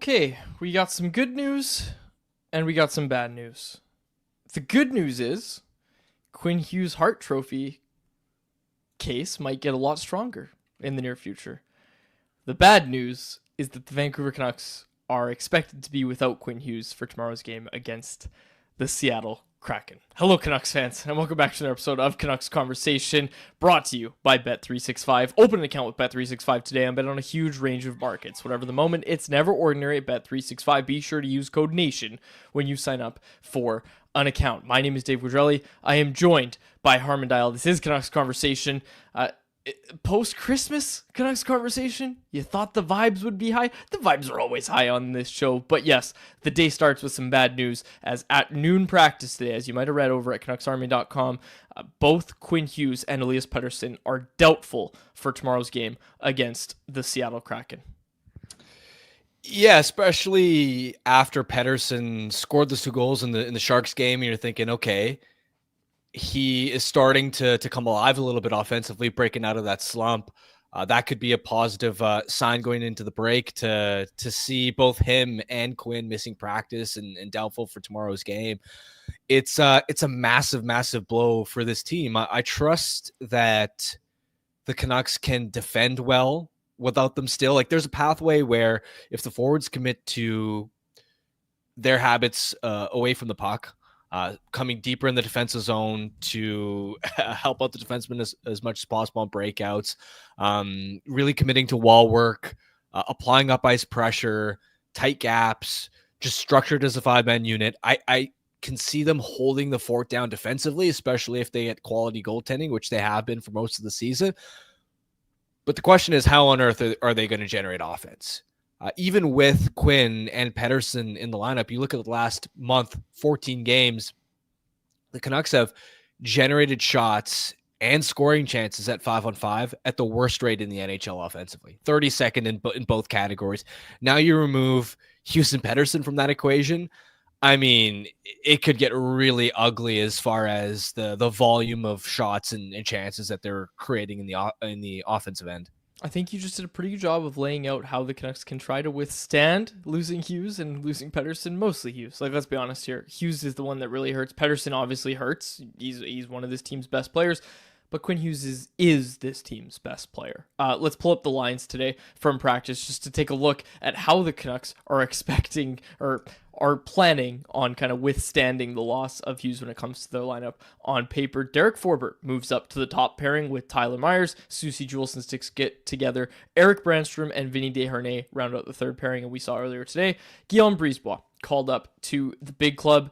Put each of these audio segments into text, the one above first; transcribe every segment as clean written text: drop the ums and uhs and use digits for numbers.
Okay, we got some good news and we got some bad news. The good news is Quinn Hughes Hart Trophy case might get a lot stronger in the near future. The bad news is that the Vancouver Canucks are expected to be without Quinn Hughes for tomorrow's game against the Seattle Kraken. Hello, Canucks fans, and welcome back to another episode of Canucks Conversation, brought to you by Bet365. Open an account with Bet365 today and bet on a huge range of markets. Whatever the moment, it's never ordinary at Bet365. Be sure to use code NATION when you sign up for an account. My name is Dave Guidrelli. I am joined by Harman Dial. This is Canucks Conversation. Post-Christmas Canucks Conversation, you thought the vibes would be high? The vibes are always high on this show, but yes, the day starts with some bad news, as at noon practice today, as you might have read over at CanucksArmy.com, both Quinn Hughes and Elias Pettersson are doubtful for tomorrow's game against the Seattle Kraken. Yeah, especially after Pettersson scored those two goals in the Sharks game, and you're thinking, okay, he is starting to come alive a little bit offensively, breaking out of that slump. That could be a positive sign going into the break to see both him and Quinn missing practice and doubtful for tomorrow's game. It's a massive, massive blow for this team. I trust that the Canucks can defend well without them still. Like, there's a pathway where if the forwards commit to their habits away from the puck, coming deeper in the defensive zone to help out the defenseman as much as possible on breakouts, really committing to wall work, applying up ice pressure, tight gaps, just structured as a 5-man unit. I can see them holding the fort down defensively, especially if they get quality goaltending, which they have been for most of the season. But the question is, how on earth are they going to generate offense? Even with Quinn and Pettersson in the lineup, you look at the last month, 14 games, the Canucks have generated shots and scoring chances at 5-on-5 at the worst rate in the NHL offensively, 32nd in both categories. Now you remove Hughes and Pettersson from that equation. I mean, it could get really ugly as far as the volume of shots and chances that they're creating in the offensive end. I think you just did a pretty good job of laying out how the Canucks can try to withstand losing Hughes and losing Pettersson, mostly Hughes. Like, let's be honest here. Hughes is the one that really hurts. Pettersson obviously hurts. He's one of this team's best players, but Quinn Hughes is this team's best player. Let's pull up the lines today from practice just to take a look at how the Canucks are expecting or are planning on kind of withstanding the loss of Hughes when it comes to their lineup. On paper, Derek Forbort moves up to the top pairing with Tyler Myers. Susie Juleson sticks get together. Eric Brandstrom and Vinny Desharnais round out the third pairing, and we saw earlier today, Guillaume Brisebois called up to the big club.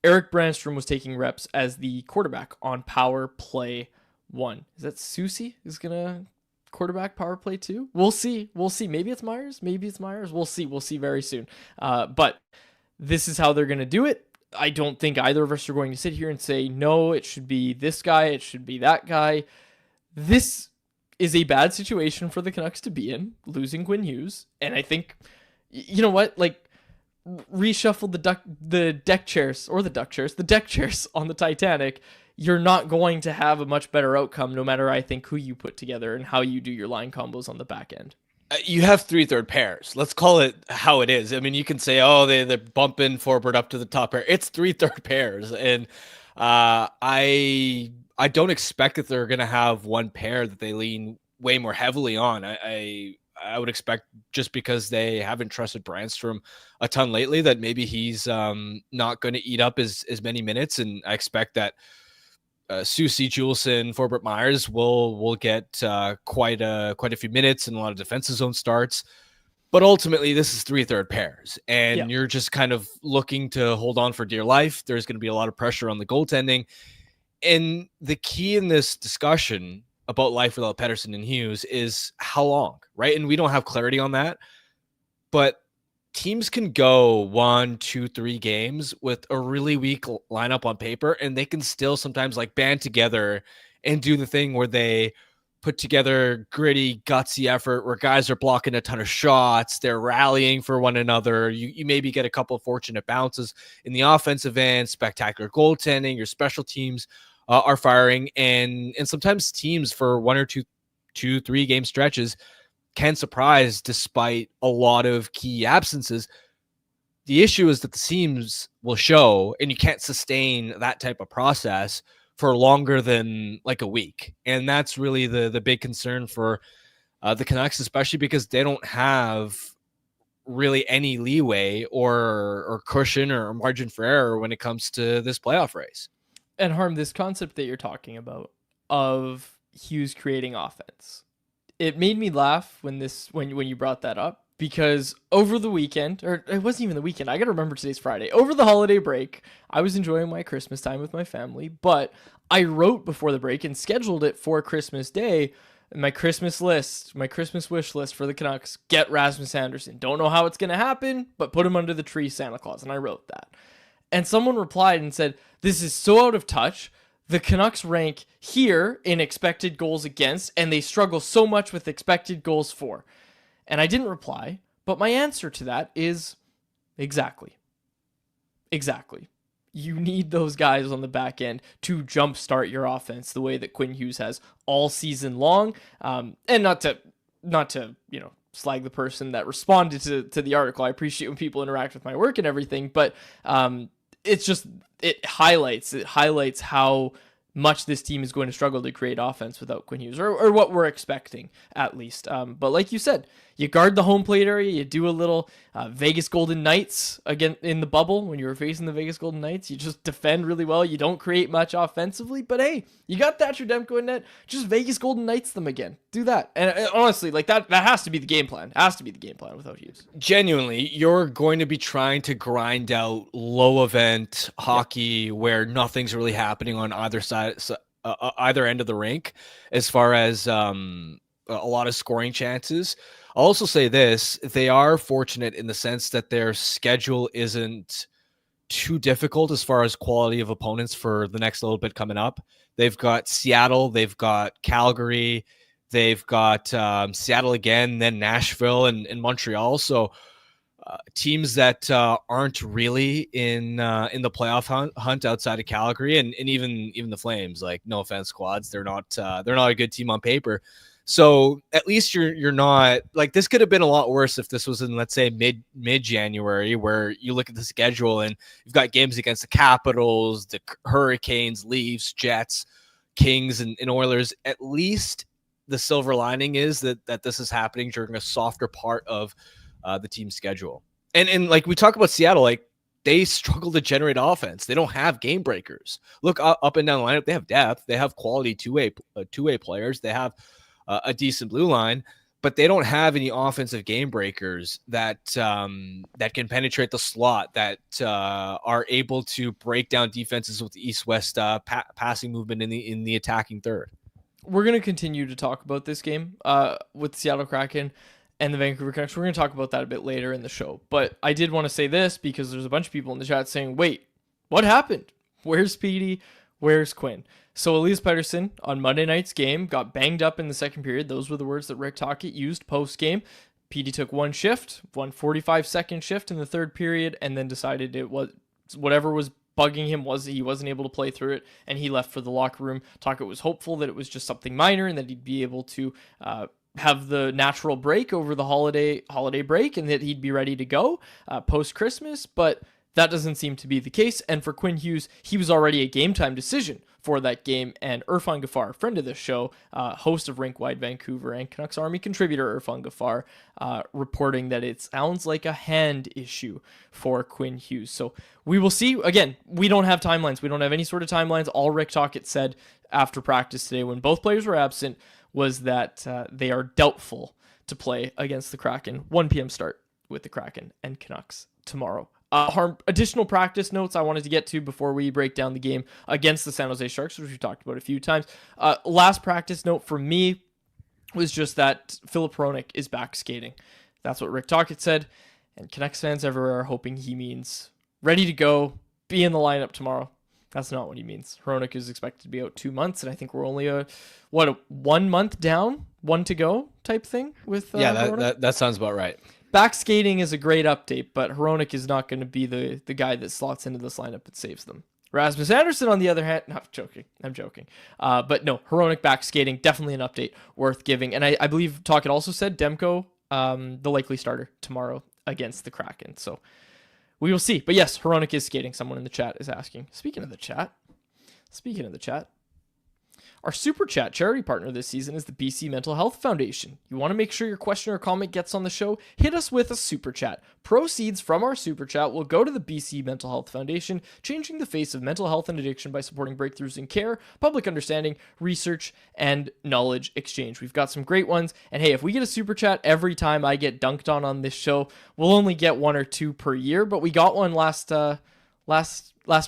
Eric Brandstrom was taking reps as the quarterback on power play 1. Is that Susie is going to quarterback power play 2? We'll see. Maybe it's Myers. We'll see very soon. But this is how they're going to do it. I don't think either of us are going to sit here and say, no, it should be this guy, it should be that guy. This is a bad situation for the Canucks to be in, losing Quinn Hughes. And I think, you know what, like, reshuffle the deck chairs on the Titanic. You're not going to have a much better outcome, no matter, I think, who you put together and how you do your line combos on the back end. You have 3 third pairs. Let's call it how it is. I mean, you can say, oh, they're bumping Forbort up to the top pair. It's 3 third pairs. And I don't expect that they're going to have one pair that they lean way more heavily on. I would expect, just because they haven't trusted Brandstrom a ton lately, that maybe he's not going to eat up as many minutes. And I expect that Susie, Juleson, Forbort, Myers will get quite a few minutes and a lot of defensive zone starts. But ultimately, this is 3 third pairs, and You're just kind of looking to hold on for dear life. There's going to be a lot of pressure on the goaltending. And the key in this discussion about life without Pettersson and Hughes is how long, right? And we don't have clarity on that. But teams can go 1, 2, 3 games with a really weak lineup on paper, and they can still sometimes like band together and do the thing where they put together gritty, gutsy effort where guys are blocking a ton of shots. They're rallying for one another. You maybe get a couple of fortunate bounces in the offensive end, spectacular goaltending, your special teams are firing. And sometimes teams for 1 or 2, 3 game stretches can surprise despite a lot of key absences. The issue is that the seams will show, and you can't sustain that type of process for longer than like a week. And that's really the big concern for the Canucks, especially because they don't have really any leeway or cushion or margin for error when it comes to this playoff race. And Harm, this concept that you're talking about of Hughes creating offense, it made me laugh when you brought that up, because over the weekend, or it wasn't even the weekend, I gotta remember today's Friday, over the holiday break, I was enjoying my Christmas time with my family, but I wrote before the break and scheduled it for Christmas Day. My Christmas list, my Christmas wish list for the Canucks: get Rasmus Anderson. Don't know how it's going to happen, but put him under the tree, Santa Claus. And I wrote that. And someone replied and said, this is so out of touch. The Canucks rank here in expected goals against, and they struggle so much with expected goals for. And I didn't reply, but my answer to that is exactly. Exactly. You need those guys on the back end to jumpstart your offense the way that Quinn Hughes has all season long. And not to slag the person that responded to the article. I appreciate when people interact with my work and everything, but it highlights how much this team is going to struggle to create offense without Quinn Hughes, or what we're expecting at least. But like you said, you guard the home plate area, you do a little Vegas Golden Knights again in the bubble when you were facing the Vegas Golden Knights. You just defend really well. You don't create much offensively, but hey, you got Thatcher Demko in net. Just Vegas Golden Knights them again. Do that. And honestly, like that has to be the game plan. Has to be the game plan without Hughes. Genuinely, you're going to be trying to grind out low event hockey where nothing's really happening on either side, either end of the rink, as far as a lot of scoring chances. I'll also say this: they are fortunate in the sense that their schedule isn't too difficult as far as quality of opponents for the next little bit coming up. They've got Seattle, they've got Calgary, they've got Seattle again, then Nashville and Montreal. So teams that aren't really in the playoff hunt outside of Calgary, and even the Flames. Like, no offense, squads, they're not a good team on paper. So at least you're not like, this could have been a lot worse if this was in, let's say, mid January, where you look at the schedule and you've got games against the Capitals, the Hurricanes, Leafs, Jets, Kings, and Oilers. At least the silver lining is that this is happening during a softer part of the team's schedule. And like we talk about Seattle, like they struggle to generate offense. They don't have game breakers. Look up and down the lineup. They have depth. They have quality two-way players. They have a decent blue line, but they don't have any offensive game breakers that can penetrate the slot, that are able to break down defenses with east-west passing movement in the attacking third. We're going to continue to talk about this game with Seattle Kraken and the Vancouver Canucks. We're going to talk about that a bit later in the show. But I did want to say this because there's a bunch of people in the chat saying, wait, what happened? Where's Petey? Where's Quinn? So Elias Pettersson on Monday night's game got banged up in the second period. Those were the words that Rick Tocchet used post-game. Petey took one 45-second shift in the third period, and then decided it was whatever was bugging him he wasn't able to play through it, and he left for the locker room. Tocchet was hopeful that it was just something minor and that he'd be able to have the natural break over the holiday break, and that he'd be ready to go post-Christmas, but that doesn't seem to be the case. And for Quinn Hughes, he was already a game time decision for that game. And Irfan Gaffar, friend of this show, host of Rink Wide Vancouver and Canucks Army contributor Irfan Gaffar, reporting that it sounds like a hand issue for Quinn Hughes. So we will see. Again, we don't have timelines. We don't have any sort of timelines. All Rick Tocchet said after practice today, when both players were absent, was that they are doubtful to play against the Kraken. 1 p.m. start with the Kraken and Canucks tomorrow. Additional practice notes I wanted to get to before we break down the game against the San Jose Sharks, which we've talked about a few times. Last practice note for me was just that Filip Hronek is back skating. That's what Rick Tocchet said, and Canucks fans everywhere are hoping he means ready to go, be in the lineup tomorrow. That's not what he means. Hronek is expected to be out 2 months, and I think we're only a 1 month down, 1 to go type thing with that sounds about right. Back skating is a great update, but Hronek is not going to be the guy that slots into this lineup and saves them. Rasmus Anderson, on the other hand, no, I'm joking. But no, Hronek back skating, definitely an update worth giving. And I believe Talk had also said Demko, the likely starter tomorrow against the Kraken. So we will see. But yes, Hronek is skating. Someone in the chat is asking. Speaking of the chat, our Super Chat charity partner this season is the BC Mental Health Foundation. You want to make sure your question or comment gets on the show? Hit us with a Super Chat. Proceeds from our Super Chat will go to the BC Mental Health Foundation, changing the face of mental health and addiction by supporting breakthroughs in care, public understanding, research, and knowledge exchange. We've got some great ones. And hey, if we get a Super Chat every time I get dunked on this show, we'll only get 1 or 2 per year, but we got one last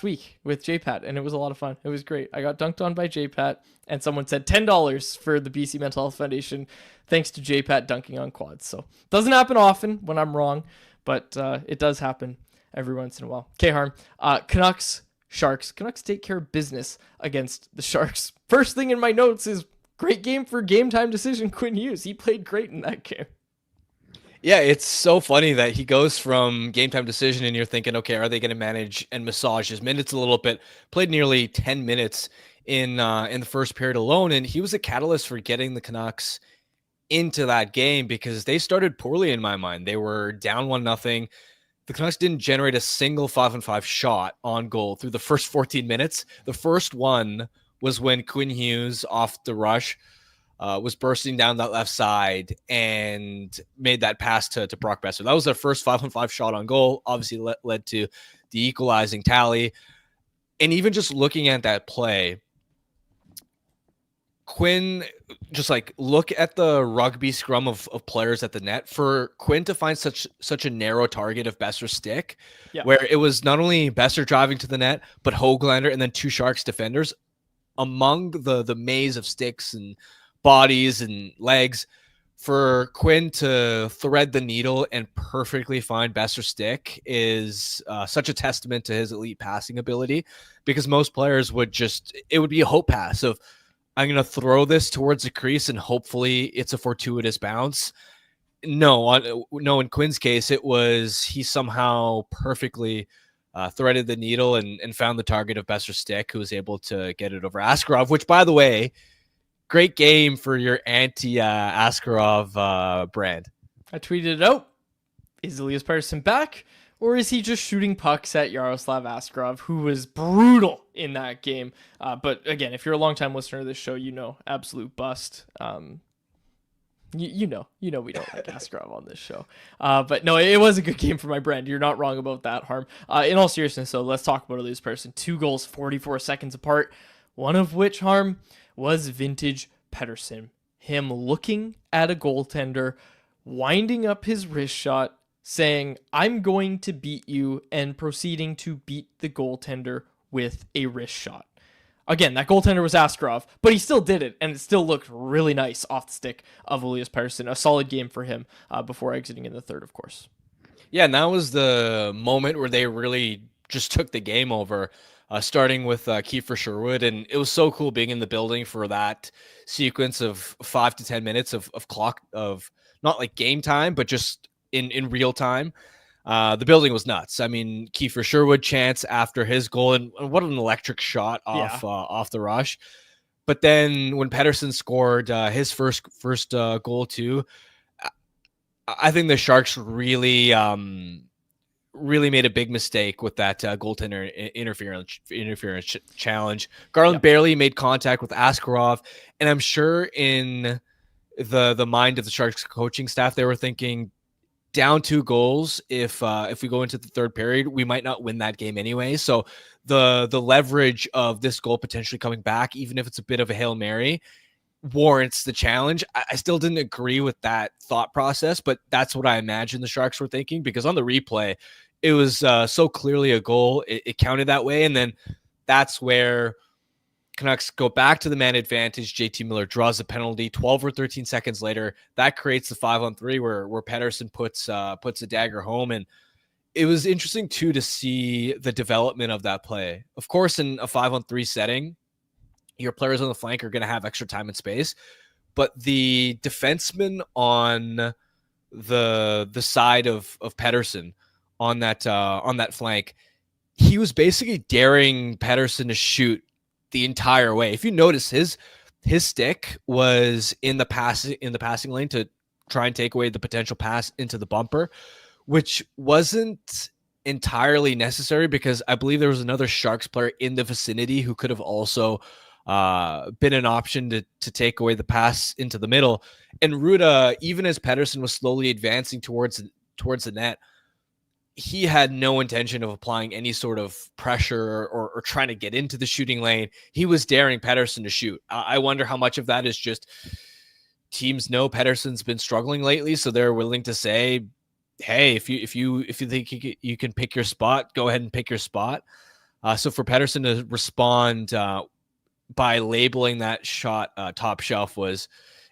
week with JPat, and it was a lot of fun. It was great. I got dunked on by JPat, and someone said $10 for the BC Mental Health Foundation, thanks to JPat dunking on quads. So doesn't happen often when I'm wrong, but it does happen every once in a while. Okay, Harm. Canucks, Sharks. Canucks take care of business against the Sharks. First thing in my notes is great game for game time decision, Quinn Hughes. He played great in that game. Yeah, it's so funny that he goes from game time decision and you're thinking, okay, are they going to manage and massage his minutes a little bit? Played nearly 10 minutes in the first period alone, and he was a catalyst for getting the Canucks into that game because they started poorly in my mind. They were down 1-0. The Canucks didn't generate a single 5-on-5 shot on goal through the first 14 minutes. The first one was when Quinn Hughes off the rush was bursting down that left side and made that pass to Brock Besser. That was their first 5-on-5 shot on goal, obviously led to the equalizing tally. And even just looking at that play, Quinn, just like look at the rugby scrum of players at the net. For Quinn to find such a narrow target of Besser's stick, where it was not only Besser driving to the net, but Höglander and then 2 Sharks defenders among the maze of sticks and bodies and legs, for Quinn to thread the needle and perfectly find Besser's stick is such a testament to his elite passing ability, because most players it would be a hope pass of, I'm going to throw this towards the crease and hopefully it's a fortuitous bounce. No, in Quinn's case, it was he somehow perfectly threaded the needle and found the target of Besser's stick, who was able to get it over Askarov, which, by the way, great game for your anti-Askarov brand. I tweeted it out. Is Elias Pettersson back? Or is he just shooting pucks at Yaroslav Askarov, who was brutal in that game? But again, if you're a longtime listener to this show, you know, absolute bust. You know we don't like Askarov on this show. But no, it was a good game for my brand. You're not wrong about that, Harm. In all seriousness, though, let's talk about Elias Pettersson. 2 goals, 44 seconds apart. One of which, Harm, was vintage Pettersson. Him looking at a goaltender, winding up his wrist shot, saying, I'm going to beat you, and proceeding to beat the goaltender with a wrist shot. Again, that goaltender was Askarov, but he still did it, and it still looked really nice off the stick of Elias Pettersson. A solid game for him before exiting in the third, of course. Yeah, and that was the moment where they really just took the game over, starting with Kiefer Sherwood, and it was so cool being in the building for that sequence of 5 to 10 minutes of clock, of not like game time, but just in real time. The building was nuts. I mean, Kiefer Sherwood chants after his goal, and what an electric shot off the rush. But then when Pettersson scored his first goal too, I think the Sharks really made a big mistake with that goaltender interference challenge. Garland barely made contact with Askarov, and I'm sure in the mind of the Sharks coaching staff, they were thinking, down 2 goals, if we go into the third period, we might not win that game anyway. So the leverage of this goal potentially coming back, even if it's a bit of a Hail Mary, warrants the challenge. I still didn't agree with that thought process, but that's what I imagine the Sharks were thinking, because on the replay, it was so clearly a goal. It counted that way. And then that's where Canucks go back to the man advantage. JT Miller draws a penalty 12 or 13 seconds later. That creates the 5-on-3 where Pettersson puts a dagger home. And it was interesting too to see the development of that play. Of course, in a 5-on-3 setting, your players on the flank are going to have extra time and space, but the defenseman on the side of Pettersson on that flank, he was basically daring Pettersson to shoot the entire way. If you notice, his stick was in the passing lane to try and take away the potential pass into the bumper, which wasn't entirely necessary because I believe there was another Sharks player in the vicinity who could have also been an option to take away the pass into the middle. And Ruda, even as Pettersson was slowly advancing towards the net, he had no intention of applying any sort of pressure or trying to get into the shooting lane. He was daring Pettersson to shoot. I wonder how much of that is just teams know Pettersson's been struggling lately, so they're willing to say, hey, if you think you can pick your spot, go ahead and pick your spot. So for Pettersson to respond by labeling that shot top shelf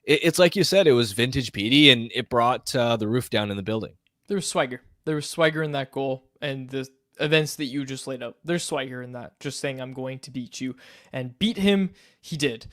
it's like you said, it was vintage Petey, and it brought the roof down in the building. There was swagger. There was swagger in that goal, and the events that you just laid out. There's swagger in that. Just saying, I'm going to beat you, and beat him. He did.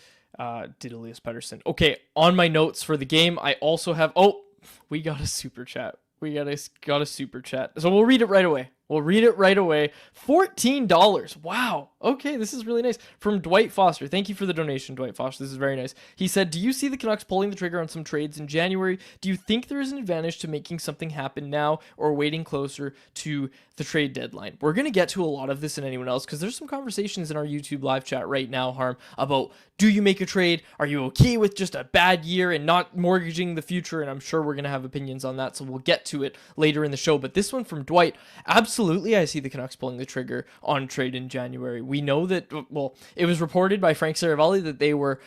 Did Elias Pettersson. Okay, on my notes for the game, I also have. Oh, we got a super chat. We got a super chat. So we'll read it right away. $14. Wow. Okay, this is really nice. From Dwight Foster. Thank you for the donation, Dwight Foster. This is very nice. He said, do you see the Canucks pulling the trigger on some trades in January? Do you think there is an advantage to making something happen now or waiting closer to the trade deadline? We're going to get to a lot of this and anyone else because there's some conversations in our YouTube live chat right now, Harm, about do you make a trade? Are you okay with just a bad year and not mortgaging the future? And I'm sure we're going to have opinions on that, so we'll get to it later in the show. But this one from Dwight, absolutely, I see the Canucks pulling the trigger on trade in January. We know that, well, it was reported by Frank Saravalli that they were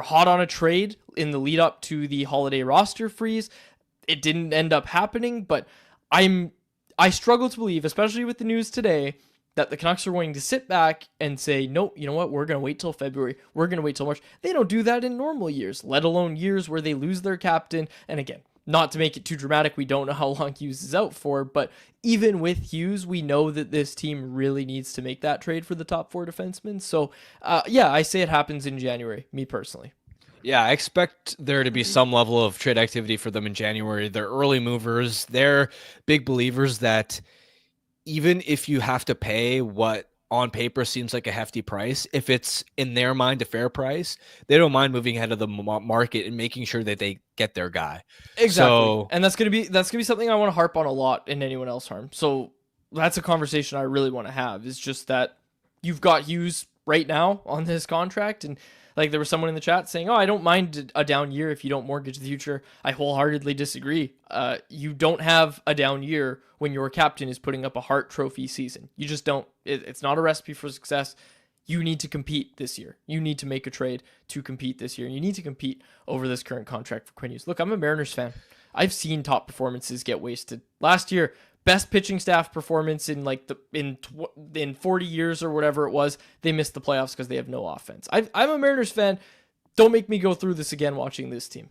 hot on a trade in the lead up to the holiday roster freeze. It didn't end up happening, but I struggle to believe, especially with the news today, that the Canucks are going to sit back and say, no, you know what, we're going to wait till February, we're going to wait till March. They don't do that in normal years, let alone years where they lose their captain. And again, not to make it too dramatic, we don't know how long Hughes is out for, but even with Hughes, we know that this team really needs to make that trade for the top 4 defensemen. So, yeah, I say it happens in January, me personally. Yeah, I expect there to be some level of trade activity for them in January. They're early movers. They're big believers that even if you have to pay what on paper seems like a hefty price, if it's in their mind a fair price, they don't mind moving ahead of the market and making sure that they get their guy. Exactly. So, and that's gonna be something I want to harp on a lot in anyone else, Harm. So that's a conversation I really want to have. Is just that you've got Hughes right now on this contract, and like there was someone in the chat saying, "Oh, I don't mind a down year if you don't mortgage the future." I wholeheartedly disagree. You don't have a down year when your captain is putting up a Hart Trophy season. You just don't. It's not a recipe for success. You need to compete this year. You need to make a trade to compete this year. And you need to compete over this current contract for Quinn Hughes. Look, I'm a Mariners fan. I've seen top performances get wasted. Last year, best pitching staff performance in in 40 years or whatever it was. They missed the playoffs because they have no offense. I'm a Mariners fan. Don't make me go through this again watching this team.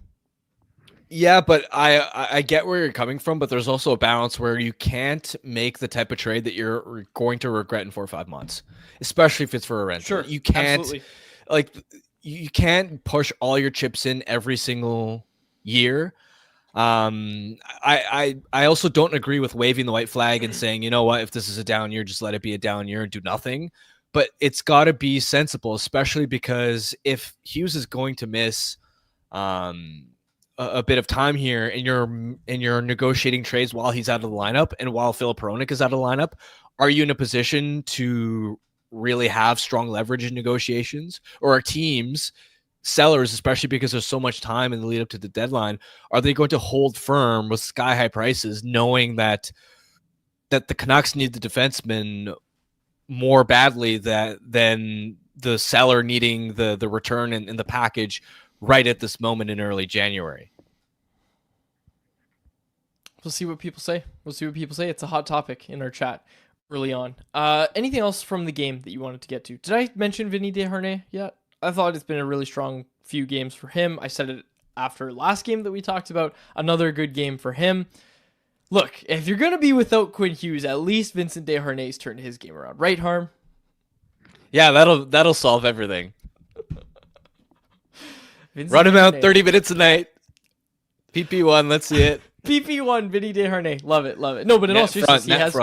Yeah, but I get where you're coming from, but there's also a balance where you can't make the type of trade that you're going to regret in 4 or 5 months, especially if it's for a rental. Sure, you can't absolutely. You can't push all your chips in every single year. I also don't agree with waving the white flag and saying, you know what, if this is a down year, just let it be a down year and do nothing. But it's got to be sensible, especially because if Hughes is going to miss a bit of time here and you're negotiating trades while he's out of the lineup and while Filip Hronek is out of the lineup, are you in a position to really have strong leverage in negotiations? Or are teams, sellers, especially because there's so much time in the lead up to the deadline, are they going to hold firm with sky high prices knowing that the Canucks need the defenseman more badly than the seller needing the return in the package right at this moment in early January? We'll see what people say. It's a hot topic in our chat early on. Anything else from the game that you wanted to get to? Did I mention Vinny Desharnais yet? I thought it's been a really strong few games for him. I said it after last game that we talked about. Another good game for him. Look, if you're going to be without Quinn Hughes, at least Vincent Desharnais turned his game around. Right, Harm? Yeah, that'll solve everything. Run him out 30 minutes a night. PP1, let's see it. PP1, Vinny Desharnais. Love it. No, but in all seriousness,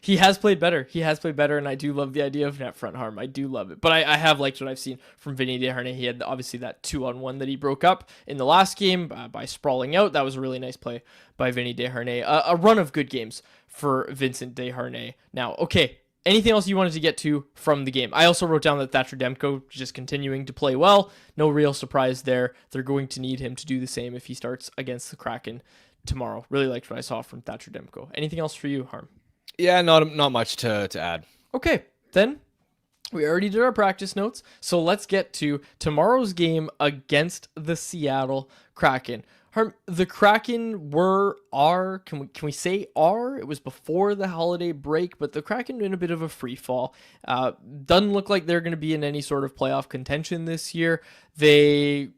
He has played better. He has played better, and I do love the idea of net front harm. I do love it. But I have liked what I've seen from Vinny Desharnais. He had obviously that 2-on-1 that he broke up in the last game by sprawling out. That was a really nice play by Vinny Desharnais. A run of good games for Vincent Desharnais. Now, okay, anything else you wanted to get to from the game? I also wrote down that Thatcher Demko just continuing to play well. No real surprise there. They're going to need him to do the same if he starts against the Kraken tomorrow. Really liked what I saw from Thatcher Demko. Anything else for you, Harm? Yeah, not much to add. Okay, then we already did our practice notes, so let's get to tomorrow's game against the Seattle Kraken. Harm, the Kraken can we say it was before the holiday break, but the Kraken in a bit of a free fall. Doesn't look like they're going to be in any sort of playoff contention this year. They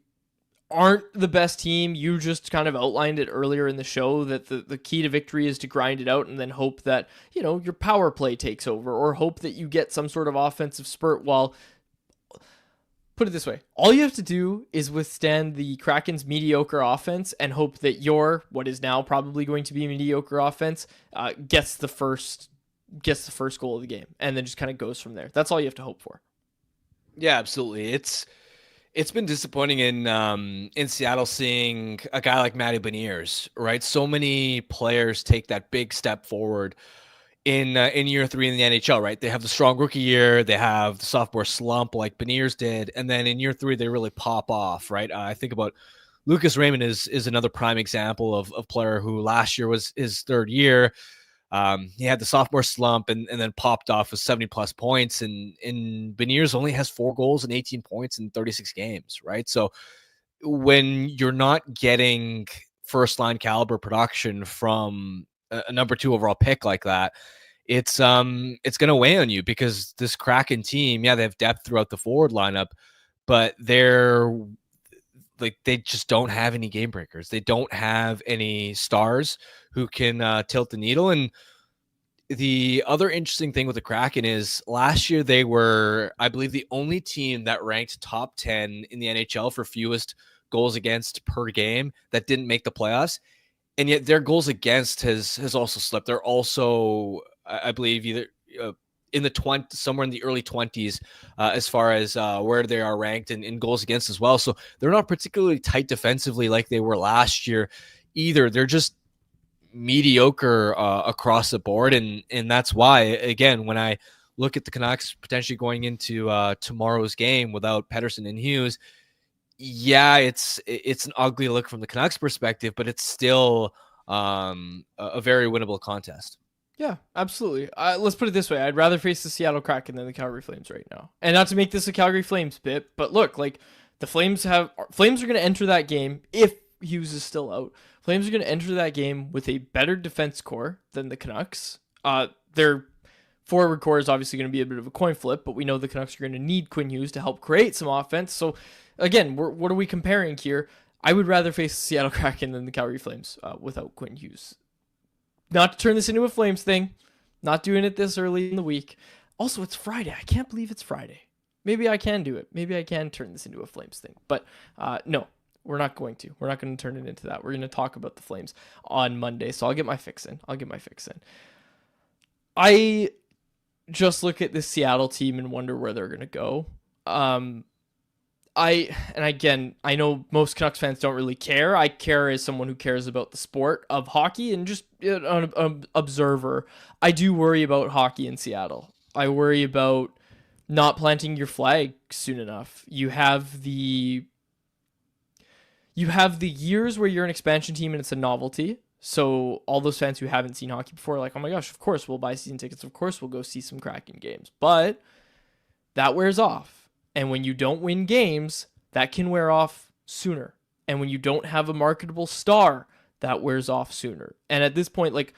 aren't the best team. You just kind of outlined it earlier in the show that the key to victory is to grind it out and then hope that, your power play takes over, or hope that you get some sort of offensive spurt. While, put it this way, all you have to do is withstand the Kraken's mediocre offense and hope that your, what is now probably going to be mediocre offense, gets the first goal of the game, and then just kind of goes from there. That's all you have to hope for. Yeah, absolutely. It's been disappointing in Seattle seeing a guy like Matty Beniers, right? So many players take that big step forward in year 3 in the NHL, right? They have the strong rookie year, they have the sophomore slump like Beniers did, and then in year 3 they really pop off, right? I think about Lucas Raymond is another prime example of player who last year was his 3rd year. He had the sophomore slump and then popped off with 70 plus points, and Beniers only has 4 goals and 18 points in 36 games, right? So when you're not getting first line caliber production from a number 2 overall pick like that, it's going to weigh on you, because this Kraken team, yeah, they have depth throughout the forward lineup, but they just don't have any game breakers. They don't have any stars who can tilt the needle. And the other interesting thing with the Kraken is last year they were, I believe, the only team that ranked top 10 in the NHL for fewest goals against per game that didn't make the playoffs. And yet their goals against has also slipped. They're also, I believe, either in the somewhere in the early 20s as far as where they are ranked in goals against as well. So they're not particularly tight defensively like they were last year either. They're just mediocre across the board, and that's why, again, when I look at the Canucks potentially going into tomorrow's game without Pettersson and Hughes, yeah, it's an ugly look from the Canucks perspective, but it's still a very winnable contest. Yeah, absolutely. Let's put it this way. I'd rather face the Seattle Kraken than the Calgary Flames right now. And not to make this a Calgary Flames bit, but look, like, the Flames are going to enter that game, if Hughes is still out, Flames are going to enter that game with a better defense core than the Canucks. Their forward core is obviously going to be a bit of a coin flip, but we know the Canucks are going to need Quinn Hughes to help create some offense. So, again, what are we comparing here? I would rather face the Seattle Kraken than the Calgary Flames without Quinn Hughes. Not to turn this into a Flames thing. Not doing it this early in the week. Also, it's Friday. I can't believe it's Friday. Maybe I can do it. Maybe I can turn this into a Flames thing. But no, we're not going to. We're not going to turn it into that. We're going to talk about the Flames on Monday. So I'll get my fix in. I just look at this Seattle team and wonder where they're going to go. I know most Canucks fans don't really care. I care as someone who cares about the sport of hockey and just an observer. I do worry about hockey in Seattle. I worry about not planting your flag soon enough. You have the years where you're an expansion team and it's a novelty. So all those fans who haven't seen hockey before are like, oh my gosh, of course we'll buy season tickets. Of course we'll go see some Kraken games. But that wears off. And when you don't win games, that can wear off sooner. And when you don't have a marketable star, that wears off sooner. And at this point, like,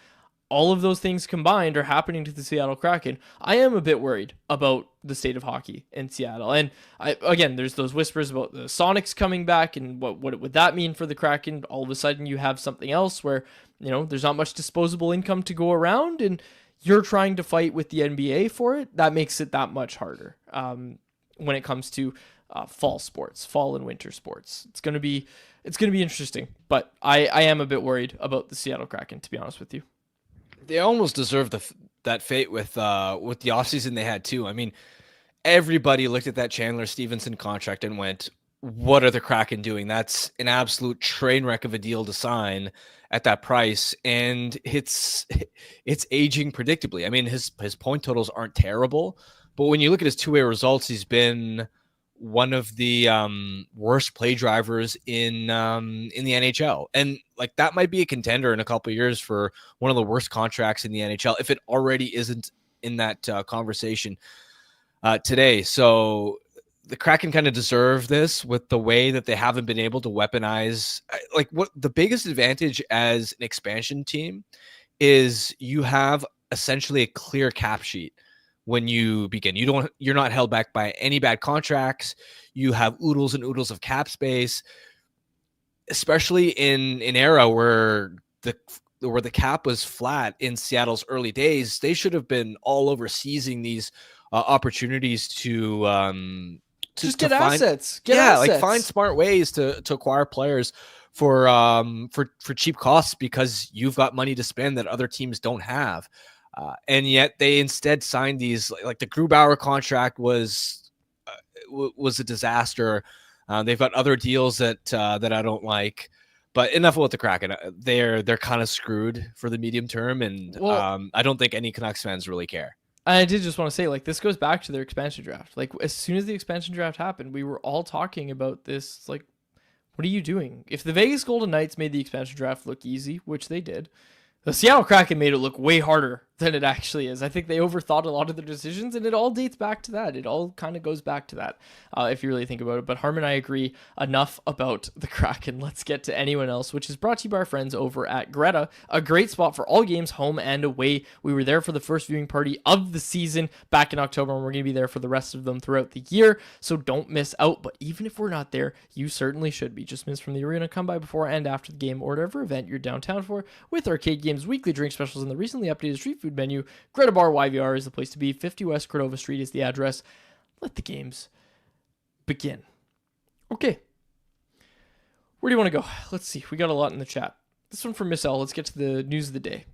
all of those things combined are happening to the Seattle Kraken. I am a bit worried about the state of hockey in Seattle. And again, there's those whispers about the Sonics coming back and what would that mean for the Kraken? All of a sudden you have something else where, there's not much disposable income to go around and you're trying to fight with the NBA for it. That makes it that much harder when it comes to fall and winter sports. It's going to be interesting, but I am a bit worried about the Seattle Kraken, to be honest with you. They almost deserve that fate with the offseason they had too. I mean, everybody looked at that Chandler Stevenson contract and went, what are the Kraken doing? That's an absolute train wreck of a deal to sign at that price. And it's aging predictably. I mean, his point totals aren't terrible, but when you look at his two-way results, he's been one of the worst play drivers in the NHL. And like that might be a contender in a couple of years for one of the worst contracts in the NHL, if it already isn't in that conversation today. So the Kraken kind of deserve this with the way that they haven't been able to weaponize. Like, what the biggest advantage as an expansion team is, you have essentially a clear cap sheet when you begin. You're not held back by any bad contracts. You have oodles and oodles of cap space, especially in an era where the cap was flat in Seattle's early days. They should have been all over seizing these opportunities to just get find assets. Like find smart ways to acquire players for cheap costs, because you've got money to spend that other teams don't have. And yet they instead signed these, like the Grubauer contract was a disaster. They've got other deals that I don't like. But enough about the Kraken. They're kind of screwed for the medium term, and I don't think any Canucks fans really care. I did just want to say, like, this goes back to their expansion draft. Like, as soon as the expansion draft happened, we were all talking about this. Like, what are you doing? If the Vegas Golden Knights made the expansion draft look easy, which they did, the Seattle Kraken made it look way harder than it actually is. I think they overthought a lot of their decisions, and it all dates back to that. It all kind of goes back to that, if you really think about it. But Harmon, I agree. Enough about the Kraken. Let's get to anyone else, which is brought to you by our friends over at Greta, a great spot for all games, home and away. We were there for the first viewing party of the season back in October, and we're going to be there for the rest of them throughout the year, so don't miss out. But even if we're not there, you certainly should be. Just minutes from the arena, come by before and after the game, or whatever event you're downtown for, with arcade games, weekly drink specials, and the recently updated street food menu. Greta Bar YVR is the place to be. 50 West Cordova Street is the address. Let the games begin. Okay. Where do you want to go? Let's see. We got a lot in the chat. This one from Miss L. Let's get to the news of the day.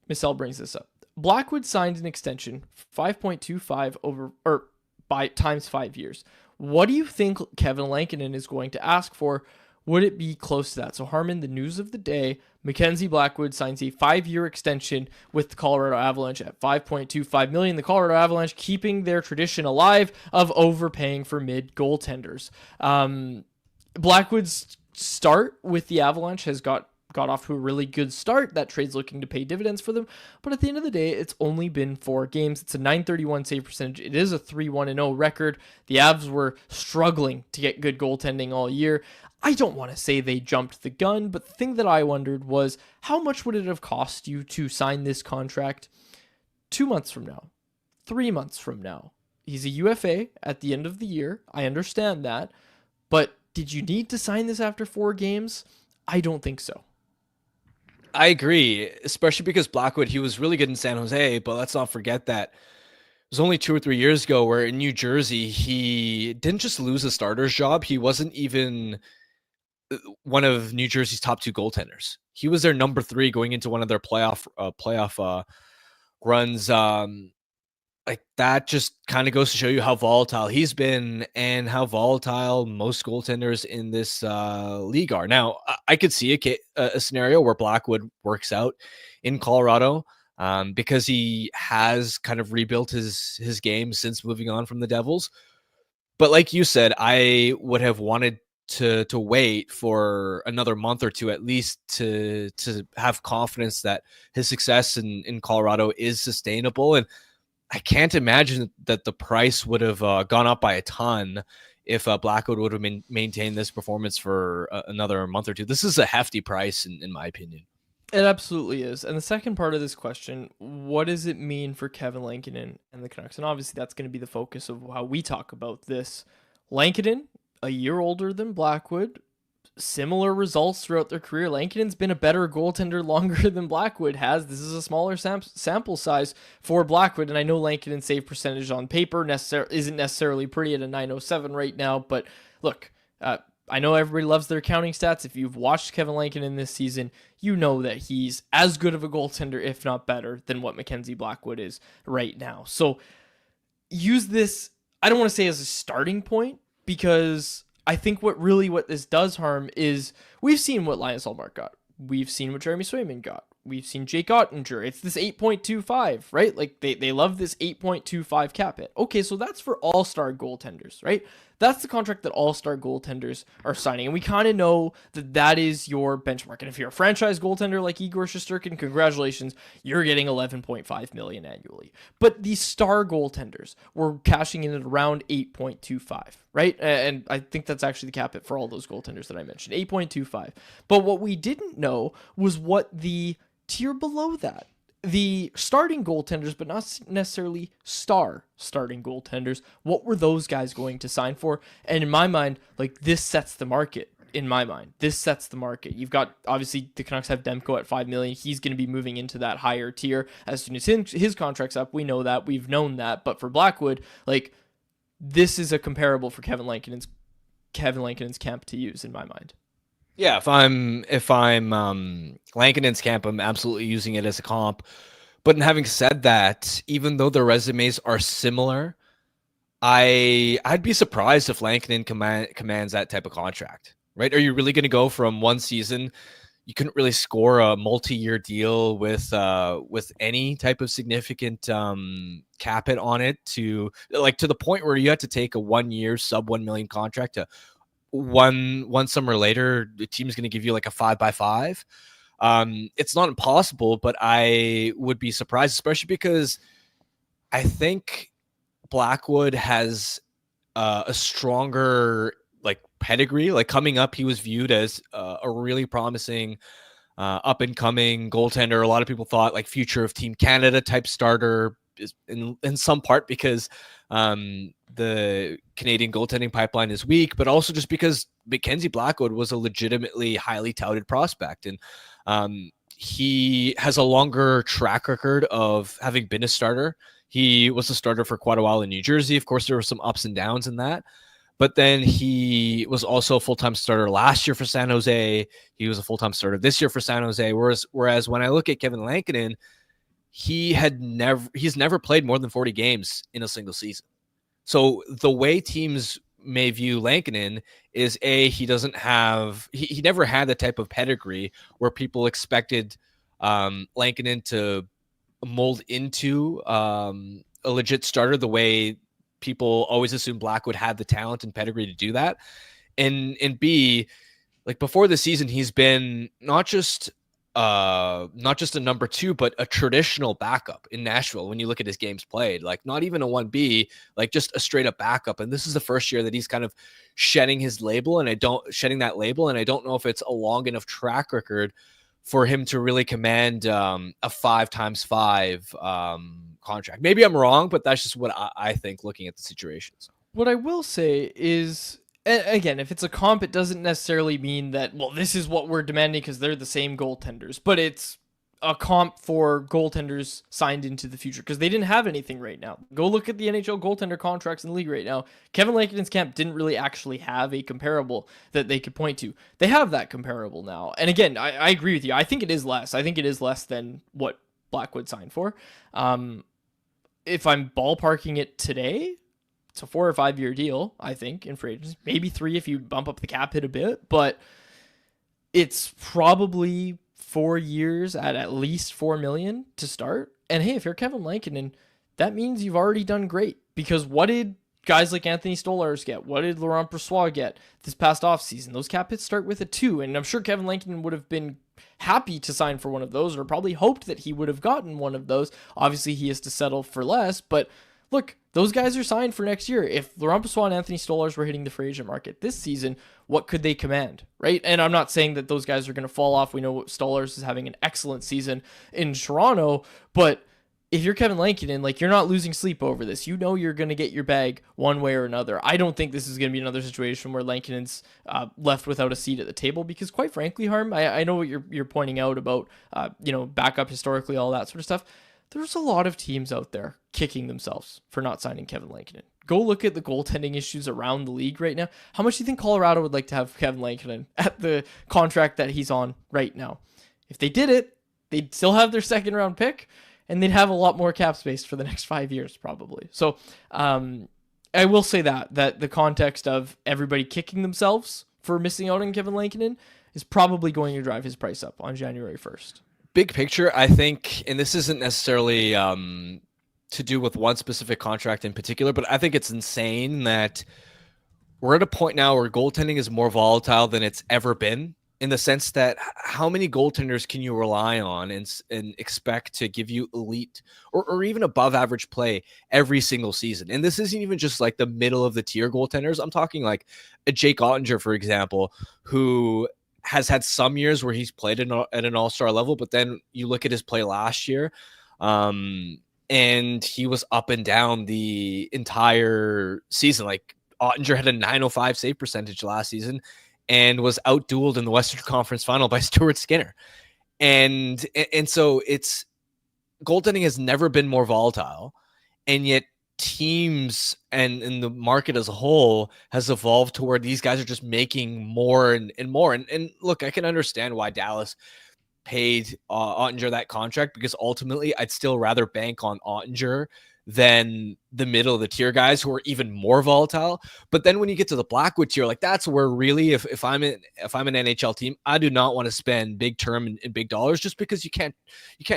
Miss L brings this up. Blackwood signed an extension, 5.25 by times 5 years. What do you think Kevin Lankinen is going to ask for? Would it be close to that? So, Harmon, the news of the day, Mackenzie Blackwood signs a 5-year extension with the Colorado Avalanche at $5.25 million. The Colorado Avalanche keeping their tradition alive of overpaying for mid goaltenders. Blackwood's start with the Avalanche has got off to a really good start. That trade's looking to pay dividends for them. But at the end of the day, it's only been 4 games. It's a .931 save percentage. It is a 3-1-0 record. The Avs were struggling to get good goaltending all year. I don't want to say they jumped the gun, but the thing that I wondered was, how much would it have cost you to sign this contract 2 months from now, 3 months from now? He's a UFA at the end of the year. I understand that. But did you need to sign this after 4 games? I don't think so. I agree, especially because Blackwood, he was really good in San Jose, but let's not forget that it was only 2 or 3 years ago where in New Jersey, he didn't just lose a starter's job. He wasn't even one of New Jersey's top 2 goaltenders. He was their number 3 going into one of their playoff runs. Like that just kind of goes to show you how volatile he's been and how volatile most goaltenders in this league are. Now, I could see a scenario where Blackwood works out in Colorado because he has kind of rebuilt his game since moving on from the Devils. But like you said, I would have wanted to wait for another month or 2 at least to have confidence that his success in Colorado is sustainable. And I can't imagine that the price would have gone up by a ton if Blackwood would have maintained this performance for another month or 2. This is a hefty price, in my opinion. It absolutely is. And the second part of this question, what does it mean for Kevin Lankinen and the Canucks? And obviously that's going to be the focus of how we talk about this. Lankinen, a year older than Blackwood, similar results throughout their career. Lankinen's been a better goaltender longer than Blackwood has. This is a smaller sample size for Blackwood, and I know Lankinen's save percentage on paper isn't necessarily pretty at a .907 right now, but look, I know everybody loves their counting stats. If you've watched Kevin Lankinen this season, you know that he's as good of a goaltender, if not better, than what Mackenzie Blackwood is right now. So use this, I don't want to say as a starting point, because I think what this does harm is we've seen what Linus Ullmark got. We've seen what Jeremy Swayman got. We've seen Jake Ottinger. It's this 8.25, right? Like they love this 8.25 cap hit. Okay, so that's for all-star goaltenders, right? That's the contract that all-star goaltenders are signing. And we kind of know that that is your benchmark. And if you're a franchise goaltender like Igor Shesterkin, congratulations, you're getting $11.5 million annually. But these star goaltenders were cashing in at around 8.25, right? And I think that's actually the cap hit for all those goaltenders that I mentioned, 8.25. But what we didn't know was what the tier below that, the starting goaltenders, but not necessarily star starting goaltenders, what were those guys going to sign for? And in my mind, like, this sets the market. In my mind, this sets the market. You've got, obviously, the Canucks have Demko at $5 million. He's going to be moving into that higher tier as soon as his contract's up. We know that. We've known that. But for Blackwood, like, this is a comparable for Kevin Lankinen's camp to use, in my mind. Yeah, if I'm Lankinen's camp, I'm absolutely using it as a comp. But in having said that, even though the resumes are similar, I'd be surprised if Lankinen commands that type of contract. Right? Are you really going to go from one season? You couldn't really score a multi-year deal with any type of significant cap hit on it to the point where you had to take a 1-year sub $1 million contract to one summer later, the team's going to give you like a 5x5. It's not impossible, but I would be surprised, especially because I think Blackwood has a stronger pedigree. Like, coming up, he was viewed as a really promising up and coming goaltender. A lot of people thought like future of Team Canada type starter, is in some part because the Canadian goaltending pipeline is weak, but also just because Mackenzie Blackwood was a legitimately highly touted prospect. And he has a longer track record of having been a starter. He was a starter for quite a while in New Jersey. Of course, there were some ups and downs in that. But then he was also a full-time starter last year for San Jose. He was a full-time starter this year for San Jose. Whereas when I look at Kevin Lankinen, he's never played more than 40 games in a single season. So the way teams may view Lankinen is he never had the type of pedigree where people expected Lankinen to mold into a legit starter the way people always assume Blackwood had the talent and pedigree to do that. And B, like, before the season, he's been not just a number 2, but a traditional backup in Nashville. When you look at his games played, like, not even a 1B, like just a straight up backup. And this is the first year that he's kind of shedding that label. And I don't know if it's a long enough track record for him to really command a 5x5 contract. Maybe I'm wrong, but that's just what I think looking at the situations. What I will say is, again, if it's a comp, it doesn't necessarily mean that, well, this is what we're demanding because they're the same goaltenders, but it's a comp for goaltenders signed into the future because they didn't have anything right now. Go look at the NHL goaltender contracts in the league right now. Kevin Lankinen's camp didn't really actually have a comparable that they could point to. They have that comparable now. And again, I agree with you. I think it is less. I think it is less than what Blackwood signed for. If I'm ballparking it today, it's a 4 or 5 year deal, I think, in free agency. Maybe 3 if you bump up the cap hit a bit, but it's probably 4 years at least $4 million to start. And hey, if you're Kevin Lankinen, that means you've already done great, because what did guys like Anthony Stolarz get? What did Laurent Brossoit get this past offseason? Those cap hits start with a 2, and I'm sure Kevin Lankinen would have been happy to sign for one of those, or probably hoped that he would have gotten one of those. Obviously, he has to settle for less, but look, those guys are signed for next year. If Laurent Brossoit and Anthony Stolarz were hitting the free agent market this season, what could they command, right? And I'm not saying that those guys are going to fall off. We know Stolarz is having an excellent season in Toronto, but if you're Kevin Lankinen, like, you're not losing sleep over this. You know you're going to get your bag one way or another. I don't think this is going to be another situation where Lankinen's left without a seat at the table, because quite frankly, Harm, I know what you're pointing out about, backup historically, all that sort of stuff. There's a lot of teams out there kicking themselves for not signing Kevin Lankinen. Go look at the goaltending issues around the league right now. How much do you think Colorado would like to have Kevin Lankinen at the contract that he's on right now? If they did it, they'd still have their second round pick, and they'd have a lot more cap space for the next 5 years probably. So I will say that the context of everybody kicking themselves for missing out on Kevin Lankinen is probably going to drive his price up on January 1st. Big picture, I think, and this isn't necessarily to do with one specific contract in particular, but I think it's insane that we're at a point now where goaltending is more volatile than it's ever been, in the sense that how many goaltenders can you rely on and expect to give you elite or even above average play every single season? And this isn't even just like the middle of the tier goaltenders. I'm talking like a Jake Ottinger, for example, who has had some years where he's played at an all-star level, but then you look at his play last year, and he was up and down the entire season. Like Ottinger had a .905 save percentage last season and was outdueled in the Western Conference Final by Stuart Skinner. And so it's goaltending has never been more volatile, and yet teams and the market as a whole has evolved to where these guys are just making more and more. And look, I can understand why Dallas paid Ottinger that contract, because ultimately I'd still rather bank on Ottinger than the middle of the tier guys who are even more volatile. But then when you get to the Blackwood tier, like that's where really, if I'm an NHL team, I do not want to spend big term and big dollars, just because you can't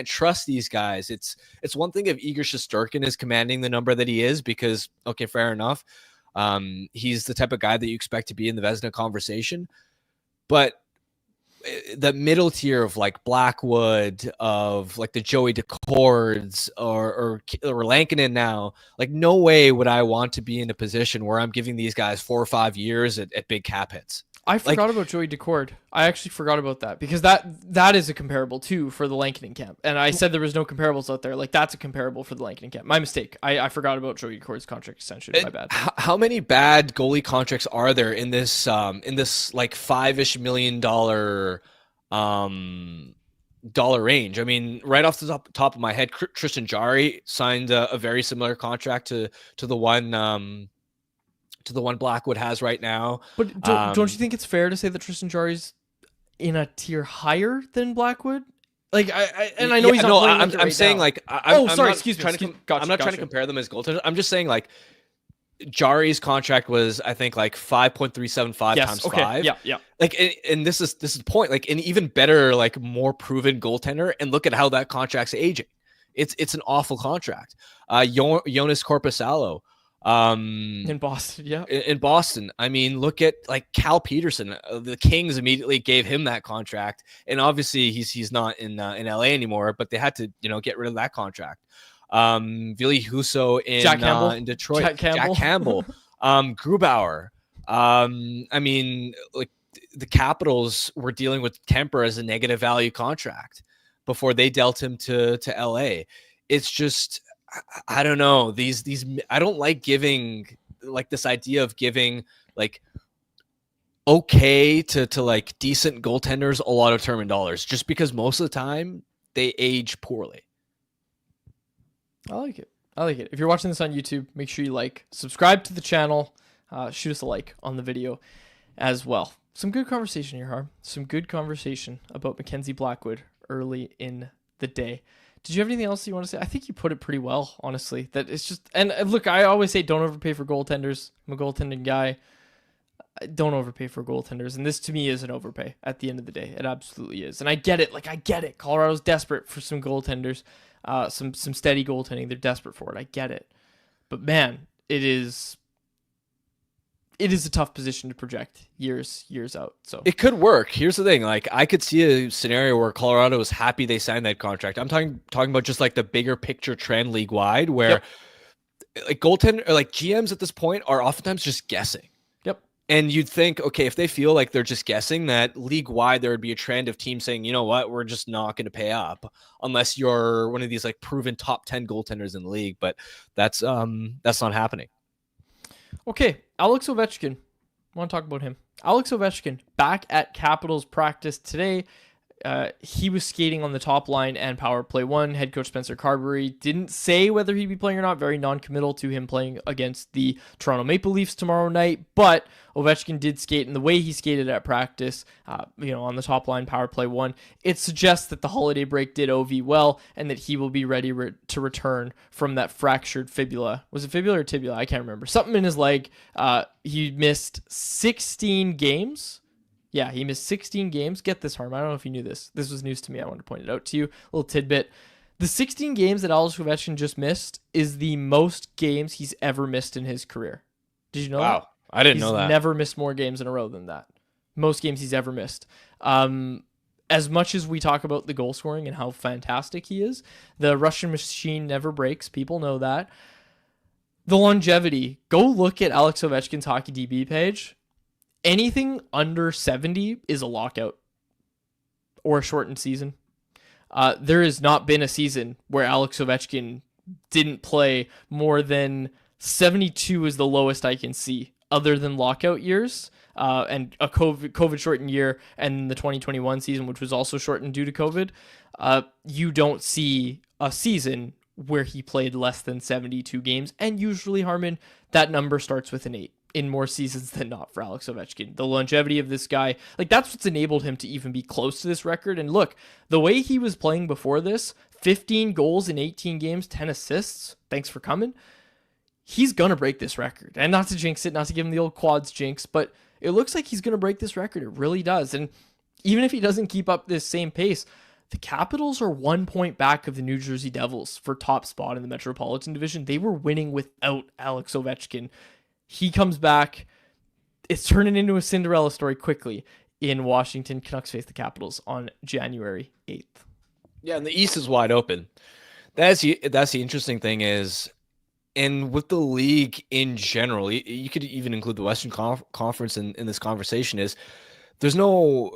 trust these guys. It's one thing if Igor Shesterkin is commanding the number that he is, because okay, fair enough. He's the type of guy that you expect to be in the Vezina conversation, but the middle tier of like Blackwood, of like the Joey Decords or Lankinen now, like no way would I want to be in a position where I'm giving these guys 4 or 5 years at big cap hits. I forgot about Joey Decord. I actually forgot about that, because that is a comparable too for the Lankinen camp. And I said there was no comparables out there. Like that's a comparable for the Lankinen camp. My mistake. I forgot about Joey Decord's contract extension. My bad. How many bad goalie contracts are there in this like $5-ish million dollar range? I mean, right off the top of my head, Tristan Jarry signed a very similar contract to the one Blackwood has right now. But don't you think it's fair to say that Tristan Jarry's in a tier higher than Blackwood? Like I know he's not playing I'm saying now. Like I'm not trying to compare them as goaltenders. I'm just saying like Jarry's contract was, I think, like 5.375 times 5. Yeah. Like, and this is the point. Like, an even better, like more proven goaltender, and look at how that contract's aging. It's an awful contract. Jonas Korpisalo, in Boston, yeah. In Boston, I mean, look at like Cal Peterson. The Kings immediately gave him that contract, and obviously he's not in LA anymore, but they had to get rid of that contract. Ville Husso in Detroit, Jack Campbell, Grubauer. I mean, like the Capitals were dealing with Temper as a negative value contract before they dealt him to LA. It's just, I don't know. These I don't like giving, like, this idea of giving like okay to like decent goaltenders a lot of term and dollars, just because most of the time they age poorly. I like it. If you're watching this on YouTube, make sure you subscribe to the channel, shoot us a like on the video as well. Some good conversation here, Harm. Some good conversation about Mackenzie Blackwood early in the day. Did you have anything else you want to say? I think you put it pretty well, honestly. That it's just, and look, I always say don't overpay for goaltenders. I'm a goaltending guy. Don't overpay for goaltenders, and this to me is an overpay at the end of the day. It absolutely is, and I get it. I get it. Colorado's desperate for some goaltenders. Some steady goaltending. They're desperate for it. I get it. But man, it is a tough position to project years out. So it could work. Here's the thing. Like, I could see a scenario where Colorado is happy they signed that contract. I'm talking about just like the bigger picture trend league wide, where like goaltender or like GMs at this point are oftentimes just guessing. And you'd think, okay, if they feel like they're just guessing, that league-wide there would be a trend of teams saying, you know what, we're just not going to pay up unless you're one of these like proven top 10 goaltenders in the league. But that's not happening. Okay, Alex Ovechkin. I want to talk about him. Alex Ovechkin back at Capitals practice today. He was skating on the top line and power play one. Head coach Spencer Carberry didn't say whether he'd be playing or not. Very non-committal to him playing against the Toronto Maple Leafs tomorrow night. But Ovechkin did skate, and the way he skated at practice, on the top line, power play one, it suggests that the holiday break did OV well, and that he will be ready to return from that fractured fibula. Was it fibula or tibula? I can't remember. Something in his leg. He missed 16 games. Yeah, he missed 16 games. Get this, Harm. I don't know if you knew this. This was news to me. I wanted to point it out to you. A little tidbit. The 16 games that Alex Ovechkin just missed is the most games he's ever missed in his career. Did you know that? Wow. I didn't know that. He's never missed more games in a row than that. Most games he's ever missed. As much as we talk about the goal scoring and how fantastic he is, the Russian machine never breaks. People know that. The longevity. Go look at Alex Ovechkin's Hockey DB page. Anything under 70 is a lockout or a shortened season. There has not been a season where Alex Ovechkin didn't play more than 72 is the lowest I can see, other than lockout years and a COVID shortened year, and the 2021 season, which was also shortened due to COVID. You don't see a season where he played less than 72 games, and usually, Harmon, that number starts with an 8. In more seasons than not for Alex Ovechkin. The longevity of this guy, that's what's enabled him to even be close to this record. And look, the way he was playing before this, 15 goals in 18 games, 10 assists, thanks for coming, he's going to break this record. And not to jinx it, not to give him the old quads jinx, but it looks like he's going to break this record. It really does. And even if he doesn't keep up this same pace, the Capitals are 1 point back of the New Jersey Devils for top spot in the Metropolitan Division. They were winning without Alex Ovechkin. He comes back. It's turning into a Cinderella story quickly in Washington. Canucks face the Capitals on January 8th. Yeah, and the East is wide open. That's the interesting thing is, and with the league in general, you could even include the Western Conference in this conversation, is there's no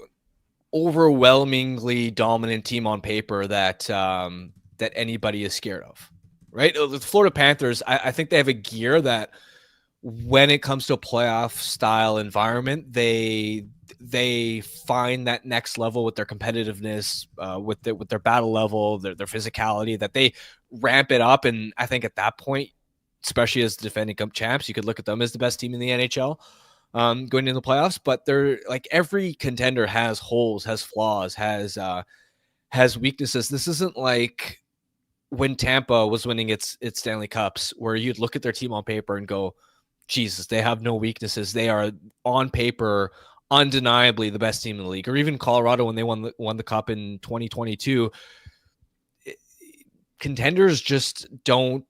overwhelmingly dominant team on paper that that anybody is scared of, right? The Florida Panthers, I think they have a gear that when it comes to a playoff style environment, they find that next level with their competitiveness, with their battle level, their physicality, that they ramp it up. And I think at that point, especially as defending cup champs, you could look at them as the best team in the NHL going into the playoffs. But they're like, every contender has holes, has flaws, has weaknesses. This isn't like when Tampa was winning its Stanley Cups, where you'd look at their team on paper and go, Jesus, they have no weaknesses. They are on paper undeniably the best team in the league. Or even Colorado when they won the cup in 2022. Contenders just don't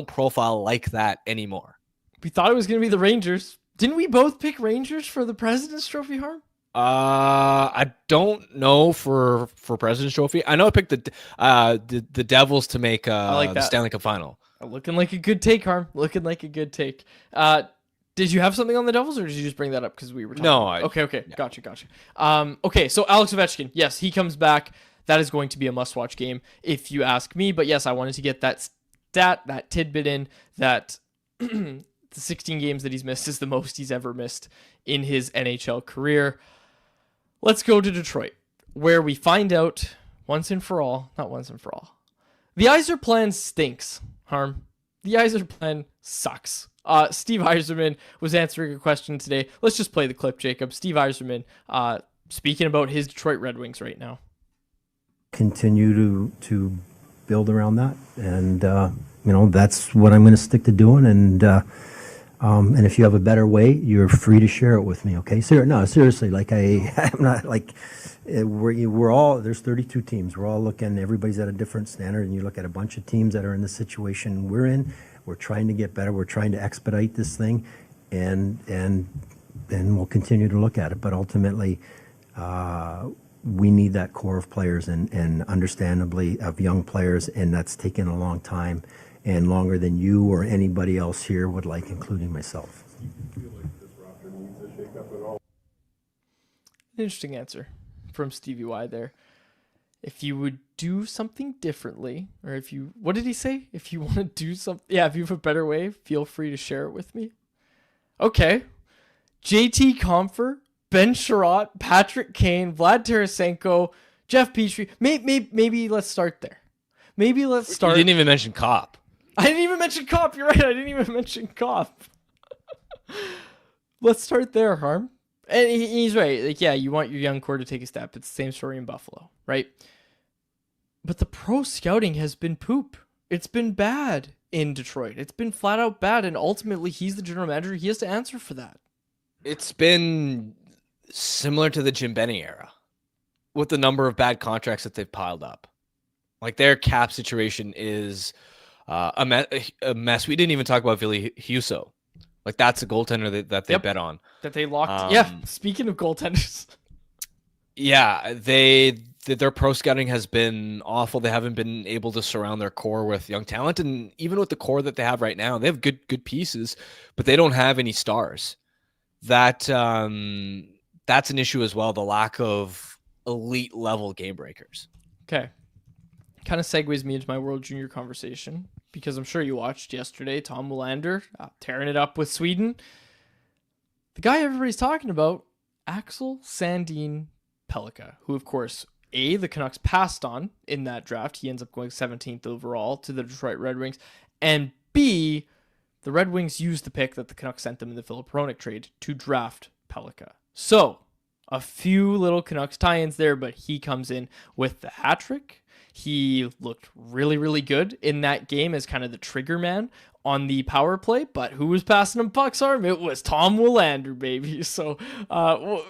profile like that anymore. We thought it was going to be the Rangers. Didn't we both pick Rangers for the President's Trophy, Harm? I don't know for President's Trophy. I know I picked the Devils to make the Stanley Cup final. Looking like a good take, Harm. Looking like a good take. Did you have something on the Devils, or did you just bring that up because we were talking? No. Okay. Yeah. Gotcha. Okay, so Alex Ovechkin. Yes, he comes back. That is going to be a must-watch game, if you ask me. But yes, I wanted to get that stat, that tidbit in, that the 16 games that he's missed is the most he's ever missed in his NHL career. Let's go to Detroit, where we find out once and for all, not once and for all, the Eiserman plan stinks, Harm. The Eiserman plan sucks. Steve Eiserman was answering a question today. Let's just play the clip, Jacob. Steve Eiserman speaking about his Detroit Red Wings right now. Continue to build around that, and that's what I'm going to stick to doing. And if you have a better way, you're free to share it with me. Okay? Seriously. Like I'm not like we're all, there's 32 teams. We're all looking. Everybody's at a different standard, and you look at a bunch of teams that are in the situation we're in. We're trying to get better. We're trying to expedite this thing, and we'll continue to look at it. But ultimately, we need that core of players, and understandably of young players, and that's taken a long time and longer than you or anybody else here would like, including myself. Do you feel like this roster needs a shake-up at all? Interesting answer from Stevie Y there. If you would do something differently, or what did he say? If you want to do something, if you have a better way, feel free to share it with me. Okay. JT Compher Ben Sherratt, Patrick Kane, Vlad Tarasenko, Jeff Petrie. Maybe let's start there. Maybe let's start. You didn't even mention Kopp. I didn't even mention Kopp. You're right. I didn't even mention Kopp. Let's start there, Harm. And he's right. Like, yeah, you want your young core to take a step. It's the same story in Buffalo, right? But the pro scouting has been poop. It's been bad in Detroit. It's been flat out bad. And ultimately, he's the general manager. He has to answer for that. It's been similar to the Jim Benning era with the number of bad contracts that they've piled up. Like, their cap situation is a mess. We didn't even talk about Ville Husso. Like, that's a goaltender that they bet on. That they locked. Yeah, speaking of goaltenders. Yeah, their pro scouting has been awful. They haven't been able to surround their core with young talent. And even with the core that they have right now, they have good pieces, but they don't have any stars. That's an issue as well, the lack of elite level game breakers. Okay. Kind of segues me into my World Junior conversation, because I'm sure you watched yesterday, Tom Willander tearing it up with Sweden. The guy everybody's talking about, Axel Sandin Pellikka, who, of course, A, the Canucks passed on in that draft. He ends up going 17th overall to the Detroit Red Wings. And B, the Red Wings used the pick that the Canucks sent them in the Filip Hronek trade to draft Pellikka. So, a few little Canucks tie-ins there, but he comes in with the hat trick. He looked really, really good in that game as kind of the trigger man on the power play, but who was passing him pucks, Arm? It was Tom Willander, baby. So,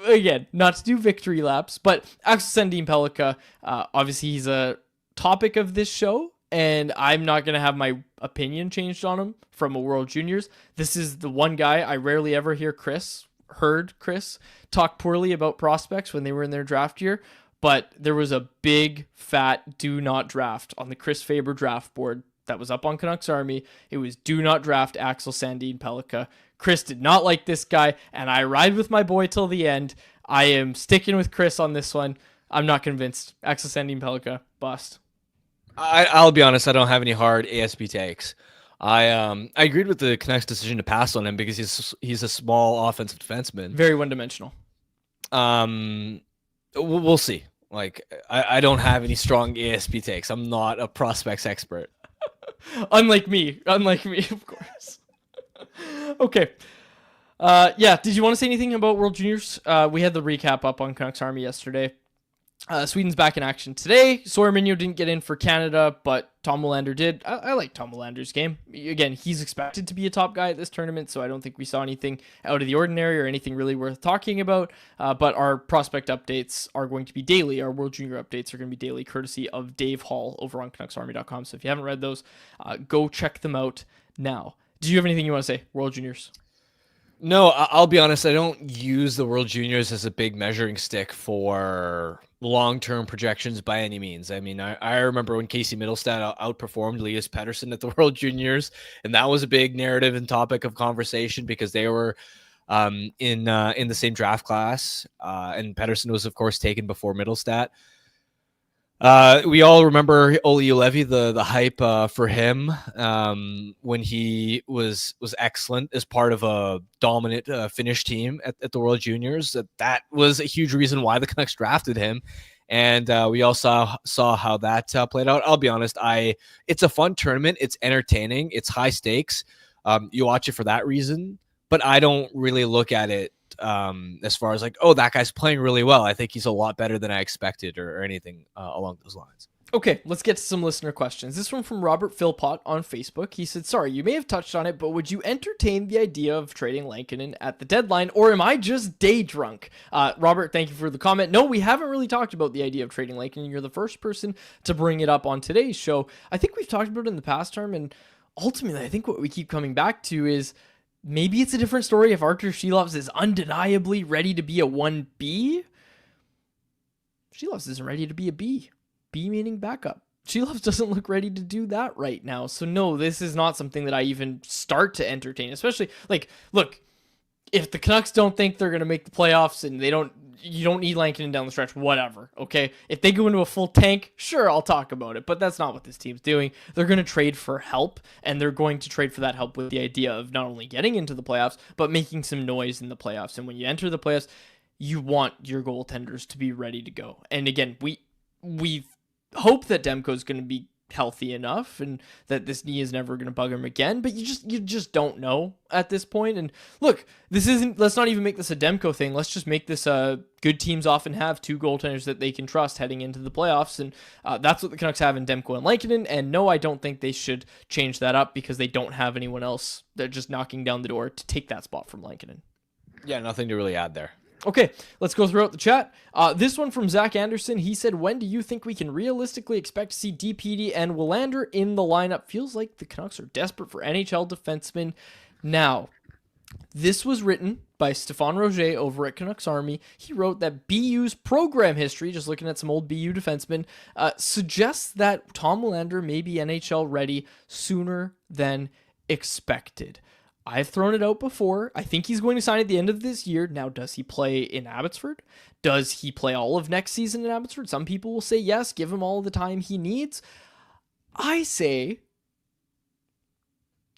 again, not to do victory laps, but Axel Sandin Pellikka, obviously he's a topic of this show, and I'm not going to have my opinion changed on him from a World Juniors. This is the one guy I rarely ever heard Chris talk poorly about prospects when they were in their draft year. But there was a big, fat do not draft on the Chris Faber draft board that was up on Canucks Army. It was do not draft Axel Sandin Pellikka. Chris did not like this guy, and I ride with my boy till the end. I am sticking with Chris on this one. I'm not convinced. Axel Sandin Pellikka, bust. I'll be honest, I don't have any hard ASB takes. I agreed with the Canucks decision to pass on him because he's a small offensive defenseman. Very one-dimensional. We'll see. Like, I don't have any strong ASB takes. I'm not a prospects expert. Unlike me, of course. Okay. Yeah, did you want to say anything about World Juniors? We had the recap up on Canucks Army yesterday. Sweden's back in action today. Sorminio didn't get in for Canada, but Tom Willander did. I like Tom Willander's game. Again, he's expected to be a top guy at this tournament, so I don't think we saw anything out of the ordinary or anything really worth talking about. But our prospect updates are going to be daily. Our World Junior updates are going to be daily, courtesy of Dave Hall over on CanucksArmy.com. So if you haven't read those, go check them out now. Do you have anything you want to say, World Juniors? No, I'll be honest. I don't use the World Juniors as a big measuring stick for long-term projections by any means. I mean, I remember when Casey Middlestad outperformed Elias Pettersson at the World Juniors, and that was a big narrative and topic of conversation because they were in the same draft class, and Pettersson was, of course, taken before Middlestad. We all remember Olli Juolevi, the hype for him when he was excellent as part of a dominant Finnish team at the World Juniors. That was a huge reason why the Canucks drafted him, and we all saw how that played out. I'll be honest, it's a fun tournament. It's entertaining. It's high stakes. You watch it for that reason, but I don't really look at it as far as like, oh, that guy's playing really well. I think he's a lot better than I expected or anything along those lines. Okay, let's get to some listener questions. This one from Robert Philpott on Facebook. He said, sorry, you may have touched on it, but would you entertain the idea of trading Lankinen at the deadline, or am I just day drunk? Robert, thank you for the comment. No, we haven't really talked about the idea of trading Lankinen. You're the first person to bring it up on today's show. I think we've talked about it in the past term, and ultimately, I think what we keep coming back to is maybe it's a different story if Artur Shilovs is undeniably ready to be a 1B. Shilovs isn't ready to be a B. B meaning backup. Shilovs doesn't look ready to do that right now. So no, this is not something that I even start to entertain. Especially, like, look, if the Canucks don't think they're going to make the playoffs and you don't need Lankinen down the stretch, whatever, okay? If they go into a full tank, sure, I'll talk about it, but that's not what this team's doing. They're going to trade for help, and they're going to trade for that help with the idea of not only getting into the playoffs, but making some noise in the playoffs. And when you enter the playoffs, you want your goaltenders to be ready to go. And again, we hope that Demko's going to be healthy enough and that this knee is never going to bug him again, but you just don't know at this point. And look, let's not even make this a Demko thing. Let's just make this good teams often have two goaltenders that they can trust heading into the playoffs, and that's what the Canucks have in Demko and Lankinen. And no, I don't think they should change that up because they don't have anyone else. They're just knocking down the door to take that spot from Lankinen. Yeah, nothing to really add there. Okay, let's go throughout the chat. This one from Zach Anderson. He said, when do you think we can realistically expect to see DPD and Willander in the lineup? Feels like the Canucks are desperate for NHL defensemen now. This was written by Stefan Roger over at Canucks Army. He wrote that BU's program history, just looking at some old BU defensemen, suggests that Tom Willander may be NHL ready sooner than expected. I've thrown it out before. I think he's going to sign at the end of this year. Now, does he play in Abbotsford? Does he play all of next season in Abbotsford? Some people will say yes, give him all the time he needs. I say,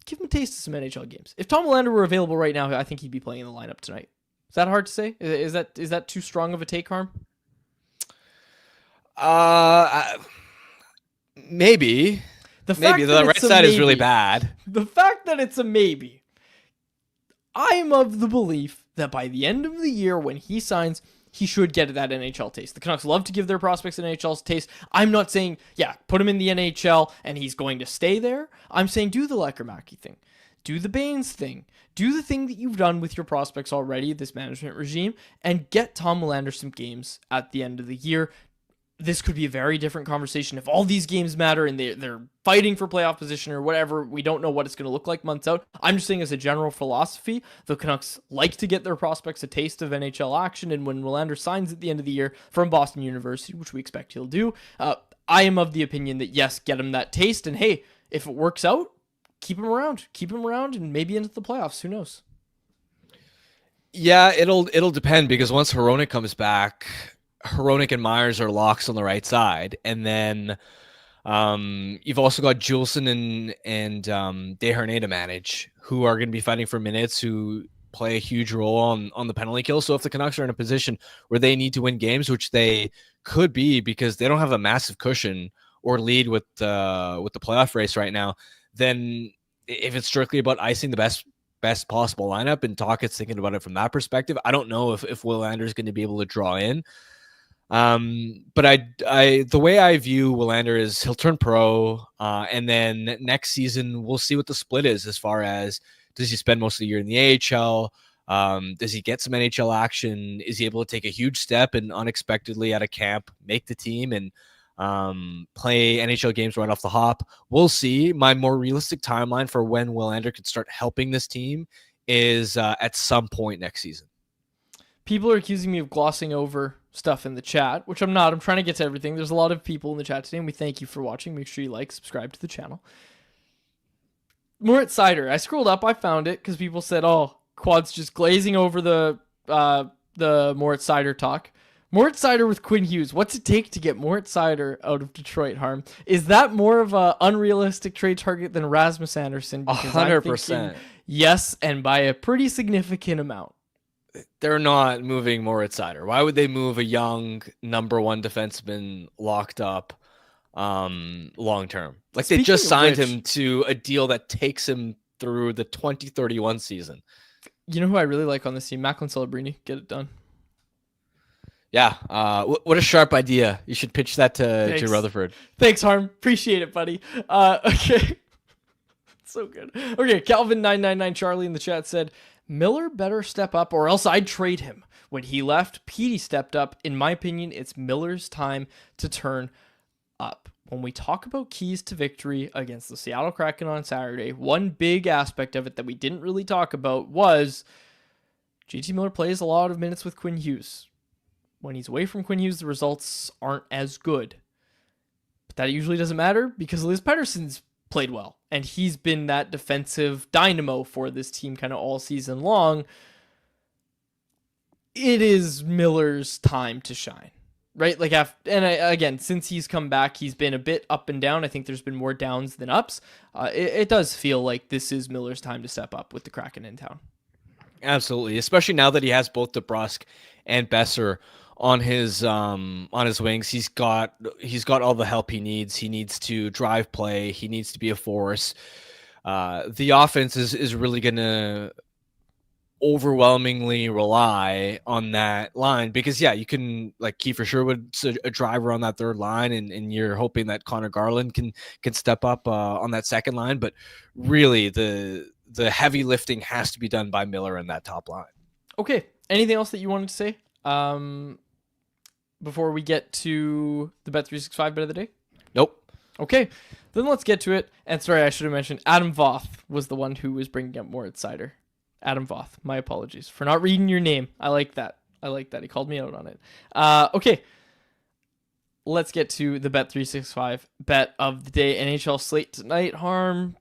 give him a taste of some NHL games. If Tom Willander were available right now, I think he'd be playing in the lineup tonight. Is that hard to say? Is that too strong of a take, Harm? Maybe. The right side is really bad. The fact that it's a maybe. I am of the belief that by the end of the year, when he signs, he should get that NHL taste. The Canucks love to give their prospects an NHL taste. I'm not saying, put him in the NHL and he's going to stay there. I'm saying do the Lekermacki thing. Do the Baines thing. Do the thing that you've done with your prospects already, this management regime, and get Tom Willander some games at the end of the year. This could be a very different conversation if all these games matter and they're fighting for playoff position or whatever. We don't know what it's going to look like months out. I'm just saying as a general philosophy, the Canucks like to get their prospects a taste of NHL action, and when Willander signs at the end of the year from Boston University, which we expect he'll do, I am of the opinion that yes, get him that taste, and hey, if it works out, keep him around, and maybe into the playoffs. Who knows? Yeah, it'll depend, because once Hronek comes back, Hronek and Myers are locks on the right side, and then you've also got Juleson and Desharnais to manage, who are going to be fighting for minutes, who play a huge role on the penalty kill. So if the Canucks are in a position where they need to win games, which they could be because they don't have a massive cushion or lead with the playoff race right now, then if it's strictly about icing the best possible lineup, and Talkett's thinking about it from that perspective, I don't know if Willander is going to be able to draw in. But the way I view Willander is he'll turn pro, and then next season we'll see what the split is as far as, does he spend most of the year in the AHL? Does he get some NHL action? Is he able to take a huge step and unexpectedly out of camp make the team and play NHL games right off the hop? We'll see. My more realistic timeline for when Willander could start helping this team is at some point next season. People are accusing me of glossing over stuff in the chat, which I'm not. I'm trying to get to everything. There's a lot of people in the chat today, and we thank you for watching. Make sure you like, subscribe to the channel. Moritz Seider. I scrolled up. I found it because people said, oh, Quad's just glazing over the Moritz Seider talk. Moritz Seider with Quinn Hughes. What's it take to get Moritz Seider out of Detroit, Harm? Is that more of an unrealistic trade target than Rasmus Anderson? 100%. Yes, and by a pretty significant amount. They're not moving Moritz Seider. Why would they move a young number one defenseman locked up long term? Like, they just signed him to a deal that takes him through the 2031 season. You know who I really like on this team? Macklin Celebrini. Get it done. Yeah. What a sharp idea. You should pitch that to Rutherford. Thanks, Harm. Appreciate it, buddy. Okay. So good. Okay, Calvin999 Charlie in the chat said, Miller better step up or else I'd trade him. When he left, Petey stepped up. In my opinion, it's Miller's time to turn up. When we talk about keys to victory against the Seattle Kraken on Saturday, one big aspect of it that we didn't really talk about was JT Miller plays a lot of minutes with Quinn Hughes. When he's away from Quinn Hughes, the results aren't as good. But that usually doesn't matter because Liz Pettersson's played well, and he's been that defensive dynamo for this team kind of all season long. It is Miller's time to shine, right? Like, again, since he's come back, he's been a bit up and down. I think there's been more downs than ups. It does feel like this is Miller's time to step up with the Kraken in town. Absolutely, especially now that he has both DeBrusk and Besser on his wings. He's got all the help he needs. He needs to drive play. He needs to be a force. The offense is really going to overwhelmingly rely on that line because you can, like, Kiefer Sherwood's a driver on that third line, and you're hoping that Connor Garland can step up on that second line, but really the heavy lifting has to be done by Miller in that top line. Okay, anything else that you wanted to say before we get to the Bet365 bet of the day? Nope. Okay, then let's get to it. And sorry, I should have mentioned Adam Voth was the one who was bringing up Moritz Seider. Adam Voth. My apologies for not reading your name. I like that. He called me out on it. Okay. Let's get to the Bet365 bet of the day. NHL slate tonight, Harm.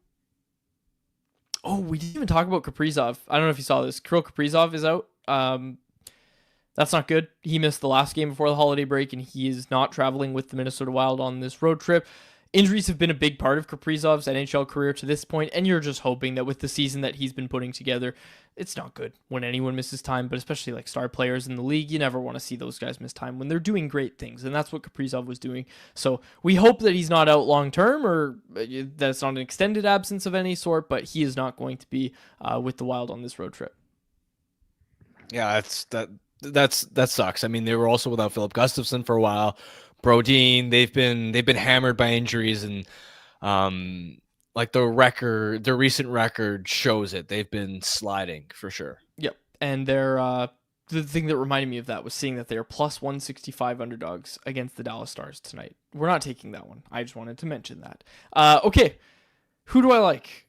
Oh, we didn't even talk about Kaprizov. I don't know if you saw this. Kirill Kaprizov is out. That's not good. He missed the last game before the holiday break, and he is not traveling with the Minnesota Wild on this road trip. Injuries have been a big part of Kaprizov's NHL career to this point, and you're just hoping that with the season that he's been putting together, it's not good when anyone misses time, but especially like star players in the league, you never want to see those guys miss time when they're doing great things, and that's what Kaprizov was doing. So we hope that he's not out long-term or that it's not an extended absence of any sort, but he is not going to be with the Wild on this road trip. Yeah, that sucks. I mean, they were also without Philip Gustafsson for a while. Brodin, they've been hammered by injuries, and like the recent record shows it. They've been sliding for sure. Yep, and they're the thing that reminded me of that was seeing that they are plus 165 underdogs against the Dallas Stars tonight. We're not taking that one. I just wanted to mention that. Okay, who do I like?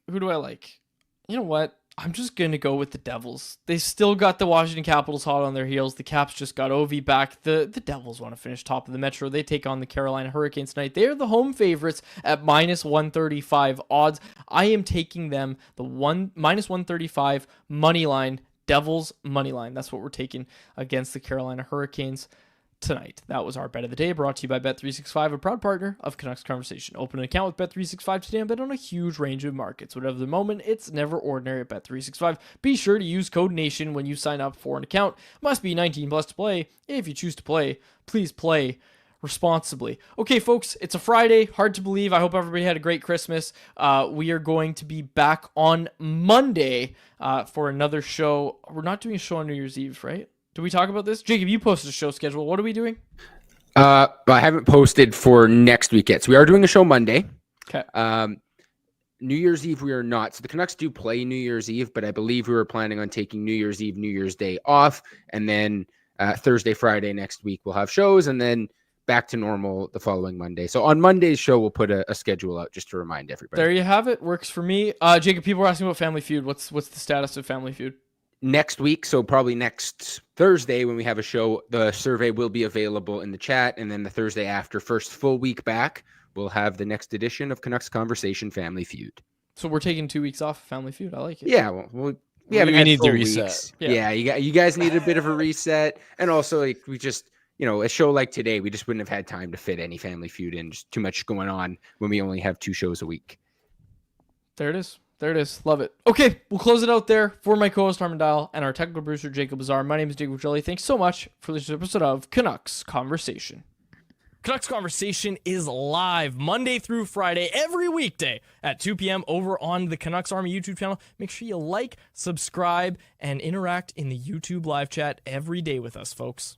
You know what? I'm just going to go with the Devils. They still got the Washington Capitals hot on their heels. The Caps just got Ovi back. The Devils want to finish top of the Metro. They take on the Carolina Hurricanes tonight. They are the home favorites at minus 135 odds. I am taking them minus 135 money line, Devils money line. That's what we're taking against the Carolina Hurricanes tonight. That was our bet of the day, brought to you by Bet365, a proud partner of Canucks Conversation. Open an account with Bet365 today and bet on a huge range of markets. Whatever the moment, it's never ordinary at Bet365. Be sure to use code NATION when you sign up for an account. Must be 19 plus to play. If you choose to play, please play responsibly. Okay, folks, it's a Friday. Hard to believe. I hope everybody had a great Christmas. We are going to be back on Monday for another show. We're not doing a show on New Year's Eve, right? Did we talk about this? Jacob, you posted a show schedule. What are we doing? I haven't posted for next week yet. So we are doing a show Monday. Okay. New Year's Eve, we are not. So the Canucks do play New Year's Eve, but I believe we were planning on taking New Year's Eve, New Year's Day off. And then Thursday, Friday next week, we'll have shows. And then back to normal the following Monday. So on Monday's show, we'll put a schedule out just to remind everybody. There you have it. Works for me. Jacob, people are asking about Family Feud. What's the status of Family Feud? Next week, so probably next Thursday when we have a show, the survey will be available in the chat. And then the Thursday after, first full week back, we'll have the next edition of Canucks Conversation Family Feud. So we're taking 2 weeks off of Family Feud. I like it. Yeah, well we haven't had need full the reset. weeks. Yeah. You guys need a bit of a reset. And also, like, we just, a show like today, we just wouldn't have had time to fit any Family Feud in. Just too much going on when we only have 2 shows a week. There it is. Love it. Okay, we'll close it out there. For my co-host Harmon Dial and our technical producer Jacob Bazar, my name is Jacob Jelly. Thanks so much for listening to this episode of Canucks Conversation. Canucks Conversation is live Monday through Friday, every weekday at 2 p.m. over on the Canucks Army YouTube channel. Make sure you like, subscribe, and interact in the YouTube live chat every day with us, folks.